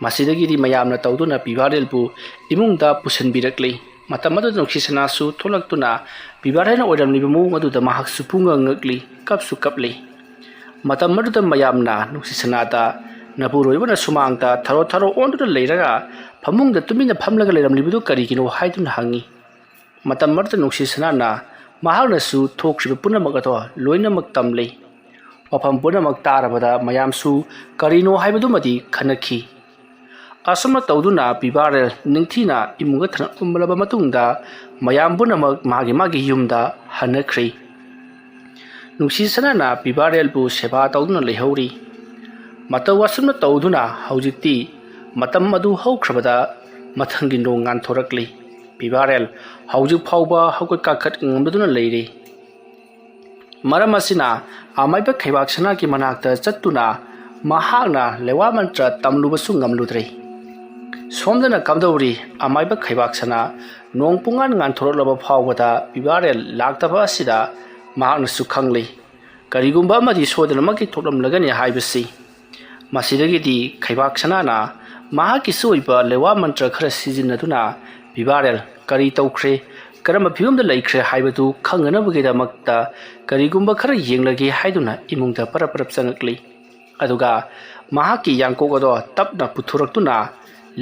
ꯃꯁꯤꯗꯒꯤꯗꯤ ꯃꯌꯥꯝꯅ ꯇꯧꯗꯨꯅ ꯄꯤꯕꯥꯔꯦꯜꯕꯨ ꯏꯃꯨꯡꯗ ꯄꯨꯁꯤꯟꯕꯤꯔꯛꯂꯤ꯫ ꯃꯇꯝ ꯑꯗꯨꯗ ꯅꯨꯡꯁꯤꯁꯅꯥꯁꯨ ꯊꯣꯛꯂꯛꯇꯨꯅ ꯄꯤꯕꯥꯔꯦꯜꯅ ꯑꯣꯏꯔꯝꯂꯤꯕ ꯃꯑꯣꯡ ꯑꯗꯨꯗ ꯃꯍꯥꯛꯁꯨ ꯄꯨꯡꯉꯛ-ꯉꯛꯂꯤ, ꯀꯞꯁꯨ ꯀꯞꯂꯤ꯫ ꯃꯇꯝ ꯑꯗꯨꯗ ꯃꯌꯥꯝꯅ ꯅꯨꯡꯁꯤꯁꯅꯥꯗ ꯅꯄꯨꯔꯣꯏꯕꯅ ꯁꯨꯃꯥꯡꯗ ꯊꯔꯣ ꯑꯣꯟꯗꯨꯅ ꯂꯩꯔꯒ ꯐꯃꯨꯡꯗ ꯇꯨꯃꯤꯟꯅ ꯐꯝꯂꯒ ꯂꯩꯔꯝꯂꯤꯕꯗꯨ ꯀꯔꯤꯒꯤꯅꯣ ꯍꯥꯏꯗꯨꯅ ꯍꯪꯉꯤ꯫ ꯃꯇꯝ ꯑꯗꯨꯗ ꯅꯨꯡꯁꯤꯁꯅꯥꯅ ꯃꯍꯥꯛꯅꯁꯨ ꯊꯣꯛꯈ꯭ꯔꯤꯕ ꯄꯨꯝꯅꯃꯛ ꯑꯗꯣ ꯂꯣꯏꯅꯃꯛ ꯇꯝꯂꯤ꯫ ꯋꯥꯐꯝ ꯄꯨꯝꯅꯃꯛ ꯇꯥꯔꯕꯗ ꯃꯌꯥꯝꯁꯨ ꯀꯔꯤꯅꯣ ꯍꯥꯏꯕꯗꯨꯃꯗꯤ ꯈꯟꯅꯈꯤ꯫ ꯑꯁꯨꯝꯅ ꯇꯧꯗꯨꯅ ꯄꯤꯕꯥꯔꯦꯜ ꯅꯤꯡꯊꯤꯅ ꯏꯃꯨꯡꯗ ꯊꯝꯂꯕ ꯃꯇꯨꯡꯗ ꯃꯌꯥꯝ ꯄꯨꯝꯅꯃꯛ ꯃꯥꯒꯤ ꯌꯨꯝꯗ ꯍꯟꯅꯈ꯭ꯔꯤ꯫ ꯅꯨꯡꯁꯤꯁꯅꯥꯅ ꯄꯤꯕꯥꯔꯦꯜꯕꯨ ꯁꯦꯕꯥ ꯇꯧꯗꯨꯅ ꯂꯩꯍꯧꯔꯤ꯫ ꯃꯇꯧ ꯑꯁꯨꯝꯅ ꯇꯧꯗꯨꯅ ꯍꯧꯖꯤꯛꯇꯤ ꯃꯇꯝ ꯑꯗꯨ ꯍꯧꯈ꯭ꯔꯕꯗ ꯃꯊꯪꯒꯤ ꯅꯣꯡ ꯉꯥꯟꯊꯣꯔꯛꯂꯤ꯫ ꯄꯤꯕꯥꯔꯦꯜ ꯍꯧꯖꯤꯛ ꯐꯥꯎꯕ ꯍꯧꯒꯠ ꯀꯥꯈꯠ ꯉꯝꯗꯨꯅ ꯂꯩꯔꯤ꯫ ꯃꯔꯝ ꯑꯁꯤꯅ ꯑꯃꯥꯏꯕ ꯈꯩꯕꯥꯛ ꯁꯅꯥꯒꯤ ꯃꯅꯥꯛꯇ ꯆꯠꯇꯨꯅ ꯃꯍꯥꯛꯅ ꯂꯩꯋꯥ ꯃꯟꯇ꯭ꯔ ꯇꯝꯂꯨꯕꯁꯨ ꯉꯝꯂꯨꯗ꯭ꯔꯦ꯫ ꯁꯣꯝꯗꯅ ꯀꯝꯗꯧꯔꯤ ꯑꯃꯥꯏꯕ ꯈꯩꯕꯥꯛ ꯁꯅꯥ ꯅꯣꯡ ꯄꯨꯡꯉꯥꯟ ꯉꯥꯟꯊꯣꯔꯛꯂꯕ ꯐꯥꯎꯕꯗ ꯄꯤꯕꯥꯔꯦꯜ ꯂꯥꯛꯇꯕ ꯑꯁꯤꯗ ꯃꯍꯥꯛꯅꯁꯨ ꯈꯪꯂꯤ ꯀꯔꯤꯒꯨꯝꯕ ꯑꯃꯗꯤ ꯁꯣꯏꯗꯅꯃꯛꯀꯤ ꯊꯣꯛꯂꯝꯂꯒꯅꯤ ꯍꯥꯏꯕꯁꯤ꯫ ꯃꯁꯤꯗꯒꯤꯗꯤ ꯈꯩꯕꯥꯛ ꯁꯅꯥꯅ ꯃꯍꯥꯛꯀꯤꯁꯨ ꯑꯣꯏꯕ ꯂꯩꯋꯥ ꯃꯟꯇ꯭ꯔ ꯈꯔ ꯁꯤꯖꯤꯟꯅꯗꯨꯅ ꯄꯤꯕꯥꯔꯦꯜ ꯀꯔꯤ ꯇꯧꯈ꯭ꯔꯦ, ꯀꯔꯝꯕ ꯐꯤꯕꯝꯗ ꯂꯩꯈ꯭ꯔꯦ ꯍꯥꯏꯕꯗꯨ ꯈꯪꯅꯅꯕꯒꯤꯗꯃꯛꯇ ꯀꯔꯤꯒꯨꯝꯕ ꯈꯔ ꯌꯦꯡꯂꯒꯦ ꯍꯥꯏꯗꯨꯅ ꯏꯃꯨꯡꯗ ꯄꯔꯞ ꯆꯪꯉꯛꯂꯤ꯫ ꯑꯗꯨꯒ ꯃꯍꯥꯛꯀꯤ ꯌꯥꯡꯀꯣꯛ ꯑꯗꯣ ꯇꯞꯅ ꯄꯨꯊꯣꯔꯛꯇꯨꯅ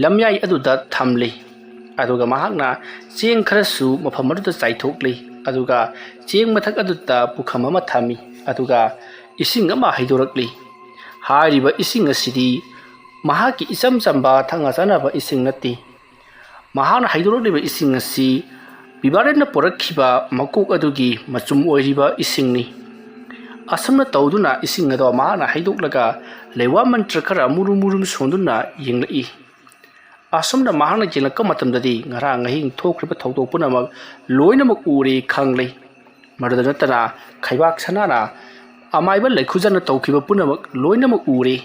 ꯂꯝꯌꯥꯏ ꯑꯗꯨꯗ ꯊꯝꯂꯤ꯫ ꯑꯗꯨꯒ ꯃꯍꯥꯛꯅ ꯆꯦꯡ ꯈꯔꯁꯨ ꯃꯐꯝ ꯑꯗꯨꯗ ꯆꯥꯏꯊꯣꯛꯂꯤ꯫ ꯑꯗꯨꯒ ꯆꯦꯡ ꯃꯊꯛ ꯑꯗꯨꯗ ꯄꯨꯈꯝ ꯑꯃ ꯊꯝꯃꯤ꯫ ꯑꯗꯨꯒ ꯏꯁꯤꯡ ꯑꯃ ꯍꯩꯗꯣꯔꯛꯂꯤ꯫ ꯍꯥꯏꯔꯤꯕ ꯏꯁꯤꯡ ꯑꯁꯤꯗꯤ ꯃꯍꯥꯛꯀꯤ ꯏꯆꯝ ꯆꯝꯕ ꯊꯛꯅ ꯆꯥꯅꯕ ꯏꯁꯤꯡ ꯅꯠꯇꯦ꯫ ꯃꯍꯥꯛꯅ ꯍꯩꯗꯣꯔꯛꯂꯤꯕ ꯏꯁꯤꯡ ꯑꯁꯤ ꯄꯤꯕꯥꯔꯦꯜꯅ ꯄꯣꯔꯛꯈꯤꯕ ꯃꯀꯣꯛ ꯑꯗꯨꯒꯤ ꯃꯆꯨꯝ ꯑꯣꯏꯔꯤꯕ ꯏꯁꯤꯡꯅꯤ꯫ ꯑꯁꯨꯝꯅ ꯇꯧꯗꯨꯅ ꯏꯁꯤꯡ ꯑꯗꯣ ꯃꯍꯥꯛꯅ ꯍꯩꯗꯣꯛꯂꯒ ꯂꯩꯋꯥ ꯃꯟꯇ꯭ꯔ ꯈꯔ ꯃꯨꯔꯨꯝ ꯁꯣꯟꯗꯨꯅ ꯌꯦꯡꯂꯛꯏ꯫ ꯑꯁꯨꯝꯅ ꯃꯍꯥꯛꯅ ꯌꯦꯡꯂꯛꯄ ꯃꯇꯝꯗꯗꯤ ꯉꯔꯥꯡ ꯑꯍꯤꯡ ꯊꯣꯛꯈ꯭ꯔꯤꯕ ꯊꯧꯗꯣꯛ ꯄꯨꯝꯅꯃꯛ ꯂꯣꯏꯅꯃꯛ ꯎꯔꯦ ꯈꯪꯂꯤ꯫ ꯃꯗꯨꯗ ꯅꯠꯇꯅ ꯈꯩꯕꯥꯛ ꯁꯅꯥꯅ ꯑꯃꯥꯏꯕ ꯂꯩꯈꯨꯖꯥꯟꯅ ꯇꯧꯈꯤꯕ ꯄꯨꯝꯅꯃꯛ ꯂꯣꯏꯅꯃꯛ ꯎꯔꯦ꯫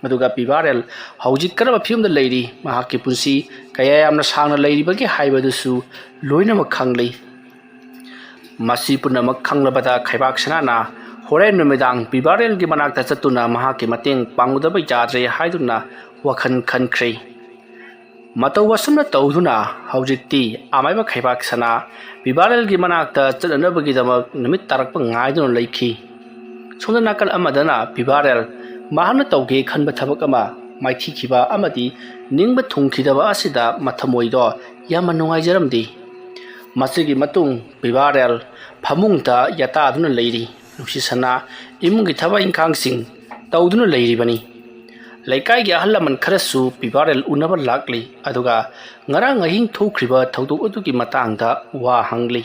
ꯑꯗꯨꯒ ꯄꯤꯕꯥꯔꯦꯜ ꯍꯧꯖꯤꯛ ꯀꯔꯝꯕ ꯐꯤꯕꯝꯗ ꯂꯩꯔꯤ, ꯃꯍꯥꯛꯀꯤ ꯄꯨꯟꯁꯤ ꯀꯌꯥ ꯌꯥꯝꯅ ꯁꯥꯡꯅ ꯂꯩꯔꯤꯕꯒꯦ ꯍꯥꯏꯕꯗꯨꯁꯨ ꯂꯣꯏꯅꯃꯛ ꯈꯪꯂꯤ꯫ ꯃꯁꯤ ꯄꯨꯝꯅꯃꯛ ꯈꯪꯂꯕꯗ ꯈꯩꯕꯥꯛ ꯁꯅꯥꯅ ꯍꯣꯔꯦꯟ ꯅꯨꯃꯤꯗꯥꯡ ꯄꯤꯕꯥꯔꯦꯜꯒꯤ ꯃꯅꯥꯛꯇ ꯆꯠꯇꯨꯅ ꯃꯍꯥꯛꯀꯤ ꯃꯇꯦꯡ ꯄꯥꯡꯉꯨꯗꯕ ꯌꯥꯗ꯭ꯔꯦ ꯍꯥꯏꯗꯨꯅ ꯋꯥꯈꯜ ꯈꯟꯈ꯭ꯔꯦ꯫ ꯃꯇꯧ ꯑꯁꯨꯝꯅ ꯇꯧꯗꯨꯅ ꯍꯧꯖꯤꯛꯇꯤ ꯑꯃꯥꯏꯕ ꯈꯩꯕꯥꯛ ꯁꯅꯥ ꯄꯤꯕꯥꯔꯦꯜꯒꯤ ꯃꯅꯥꯛꯇ ꯆꯠꯅꯅꯕꯒꯤꯗꯃꯛ ꯅꯨꯃꯤꯠ ꯇꯥꯔꯛꯄ ꯉꯥꯏꯗꯨꯅ ꯂꯩꯈꯤ꯫ ꯁꯣꯝꯗ ꯅꯥꯀꯜ ꯑꯃꯗꯅ ꯄꯤꯕꯥꯔꯦꯜ ꯃꯍꯥꯛꯅ ꯇꯧꯒꯦ ꯈꯟꯕ ꯊꯕꯛ ꯑꯃ ꯃꯥꯏꯊꯤꯈꯤꯕ ꯑꯃꯗꯤ ꯅꯤꯡꯕ ꯊꯨꯡꯈꯤꯗꯕ ꯑꯁꯤꯗ ꯃꯊꯃꯣꯏꯗꯣ ꯌꯥꯝꯅ ꯅꯨꯡꯉꯥꯏꯖꯔꯝꯗꯦ꯫ ꯃꯁꯤꯒꯤ ꯃꯇꯨꯡ ꯄꯤꯕꯥꯔꯦꯜ ꯐꯃꯨꯡꯗ ꯌꯥꯇꯥꯗꯨꯅ ꯂꯩꯔꯤ꯫ ꯅꯨꯡꯁꯤꯁꯅꯥ ꯏꯃꯨꯡꯒꯤ ꯊꯕꯛ ꯏꯪꯈꯥꯡꯁꯤꯡ ꯇꯧꯗꯨꯅ ꯂꯩꯔꯤꯕꯅꯤ꯫ ꯂꯩꯀꯥꯏꯒꯤ ꯑꯍꯜ ꯂꯃꯟ ꯈꯔꯁꯨ ꯄꯤꯕꯥꯔꯦꯜ ꯎꯅꯕ ꯂꯥꯛꯂꯤ꯫ ꯑꯗꯨꯒ ꯉꯔꯥꯡ ꯑꯍꯤꯡ ꯊꯣꯛꯈ꯭ꯔꯤꯕ ꯊꯧꯗꯣꯛ ꯑꯗꯨꯒꯤ ꯃꯇꯥꯡꯗ ꯋꯥ ꯍꯪꯂꯤ꯫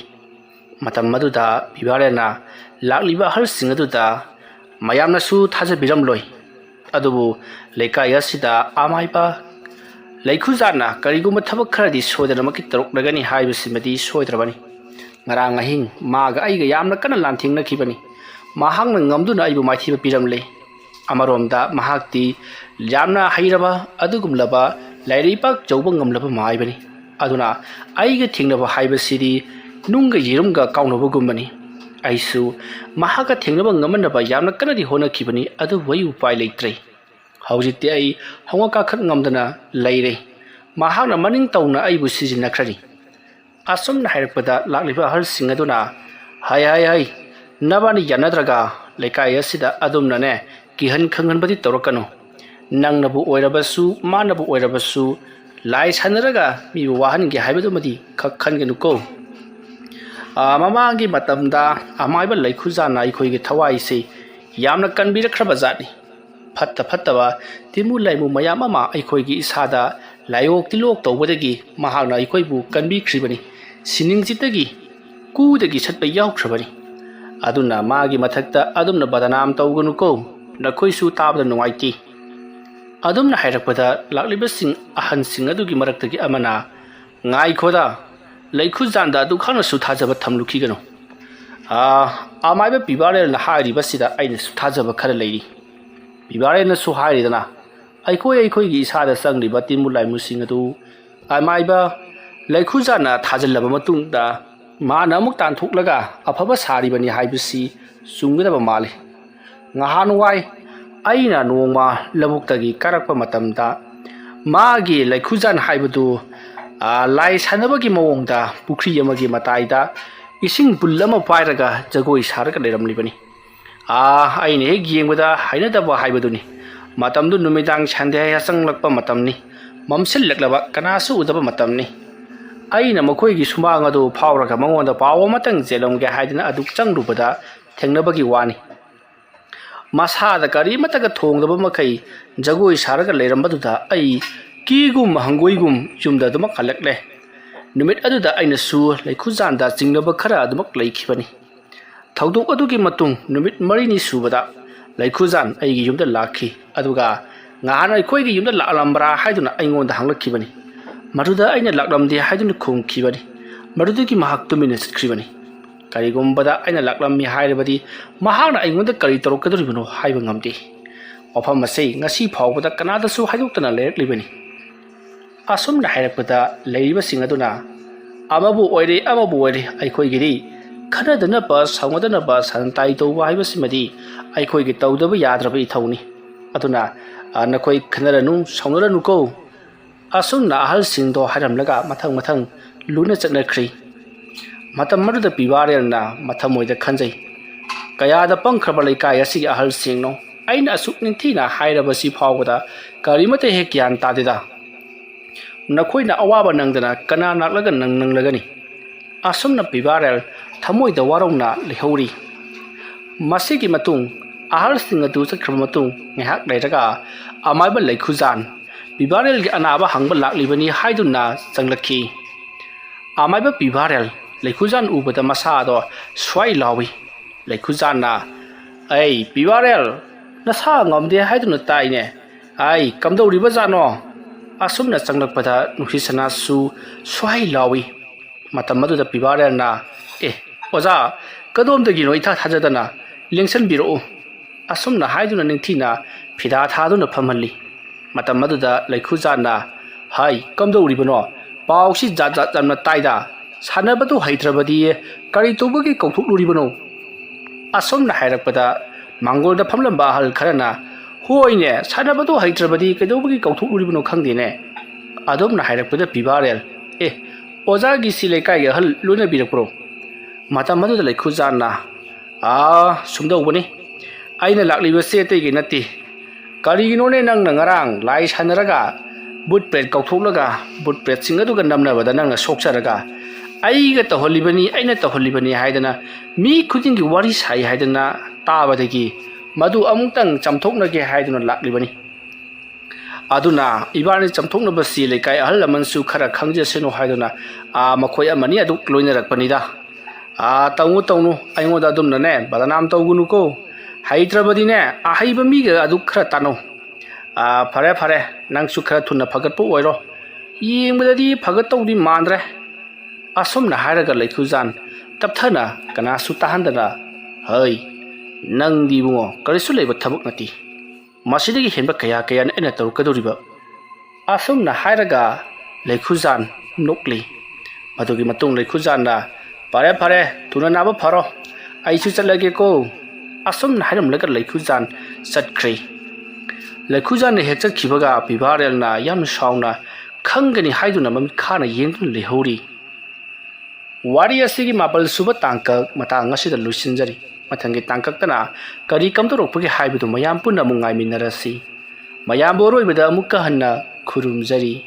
matam maduda pibarena lakliba halsing aduda mayamnasu thajabiramloi adubu leikai asida amaiba leikhuzana kariguma thabak kharadi soidaramaki taruklagani haibasimadi soidrabani ngarang ahing maga aiga yamna kana lanthingna khibani mahangna ngamduna aibu maithiba piramle amaromda mahakti yamna hairaba adugumlaba lairipak jawba ngamlaba maibani aduna aiga thingnaba haibasidi nunga yirumga kaunabagumani aisu mahaga thingnaba ngamanaba yamna kanadi hona khibani adu wayu pai leitre haujitti ai honga ka khat ngamdana leire mahagna maning tauna aibu sijinakrari asumna hairakpada lakliba halsing aduna hai nabani yanadraga leikai asida adumna ne kihan khanganbadi torokano nangnabu oirabasu manabu oirabasu lai sanaraga mi wahangi haibadumadi khakhangenuko mamangi matamda amaiba leikhuzana ikhoigi thawai se yamna kanbirakraba jatni fattaba timu laimu mayam ama ikhoigi isada layok tilok tawbadagi mahagna ikhoibu kanbikribani siningjitagi kudagi satpa yaukrabani aduna magi mathakta adumna badanam tawgunuko nakhoisu tabda nuwaiti adumna hairakpada laklibasing ahansing adugi maraktagi amana ngai khoda leikhuzanda adu khana su thajaba thamlukhigano amaiba pibarel na hairibasida aina su thajaba khara leiri pibarel na su hairidana aikoi gi isada sangliba timulai musing adu amaiba leikhuzana thajallaba matungda mana amuk tanthuk-laga afaba saribani haibasi sunggadaba male ngahanwai aina nongma labuktagi karakpa matamda magi leikhuzan haibadu lai sanabagi mawongda pukri amagi mataida ising bullama pairaga jagoi saraka leramlibani aine hek yengbada hainadaba haibaduni matamdu numidang chande yasanglakpa matamni mamsillaklaba kanasu udaba matamni aina makhoigi sumang adu phawraga mangonda pawa matang jelomge haidina aduk changrubada thengnabagi wani masada kari mataga thongdaba makai jagoi saraga lerambaduda ai kigum hangoigum chumda duma khalakle numit aduda aina su leikhuzanda jingnaba khara adumak leikhibani thaudok adugi matung numit marini subada leikhuzan aigi yumda lakhi aduga ngana ikhoigi yumda laalambra haiduna aingonda hanglakhibani maruda aina laklamdi haiduna khongkhibani marudugi mahak tumina satkribani karigumbada aina laklammi hairabadi mahagna aingonda kari torokaduribano haiba ngamdi wafam asai ngasi phawbada kanadasu haidoktana leiraklibani asumna hairakpada leiribasing aduna amabu oire aikhoigiri khanadana ba sangwadana ba santai tawba haibasimadi aikhoigi tawdaba yadraba ithawni aduna nakoi khanaranu saunaranu ko asumna ahal singdo haramlaga mathang luna chatnakri matam maruda pibarelna mathamoida khanjai kayada pangkhraba leikai asigi ahal singno aina asuk ninthina hairabasi phawbada karimate he gyan tadida nakhoina awaba nangdana kana naklaga nanglagani asumna pibarel thamoida warongna lehori masigi matung ahal sing adu chakhraba matung ngehak leiraga amaiba leikhuzan pibarel gi anaba hangba laklibani haiduna changlakhi amaiba pibarel leikhuzan ubada masado swai lawi leikhuzanna ai pibarel nasa ngamde haiduna taine ai kamdoriba jano asumna changlakpada nukhisana su swai lawi matamaduda pibarelna oja kadomdagi no itha thajadana lengsan biro asumna haiduna ningthina phida thaduna phamhalli matamaduda leikhuzana hai kamdoribano pausi jat jamna taida sanabadu haitrabadi kari tobagi kauthuluribano asumna hairakpada mangolda phamlamba hal kharana hoine sanabadu haitrabadi kedobagi kauthuluribano khangdine adumna hairakpada pibarel oja gi silekai hal luna birakpro matamaduda leikhuzana sumdawbani aina lakliba sete gi nati karigino ne nang ngarang lai sanaraga but pet kautholaga but pet singaduga namnabada nang soksaraga aiga taholibani aina taholibani haidana mi khudingi wari sai haidana tabadagi madu amungtang chamthoknage haiduna laklibani aduna ibani chamthoknabasi lekai ahal lamansu khara khangje seno haiduna makhoi amani aduk loinarakpanida Tunggu tunggu, ayo dah dum nane, badanam tunggu nuko. Hyderabadi ne, ahai bami ke aduk kera tano. Pare pare, nang sukra tuna pagat po oiro. Ying bedadi pagat tau di mandre. Asom na haraga laikuzan, tap thana kana sutahan dana. Hai, nang di bungo, karisu leba tabuk nati. Masih henba kaya kaya na ena taru kaduriba. Asom na haraga laikuzan nukli. Madugi matung laikuzan na. Pare pare, tuna naba paro. Aisu chalage ko. Asom na haram lagar laikuzan satkri. Laikuzan ne hekchat kibaga bibarel na yam shauna khangani haiduna mamit khana yengdun lehori. Wari asigi mabal suba tangkak mata ngasida lusinjari. Mathangi tangkak tana kari kamto rokpagi haibidu mayam punna mungai minarasi. Mayam boroi beda mukka hanna khurumjari.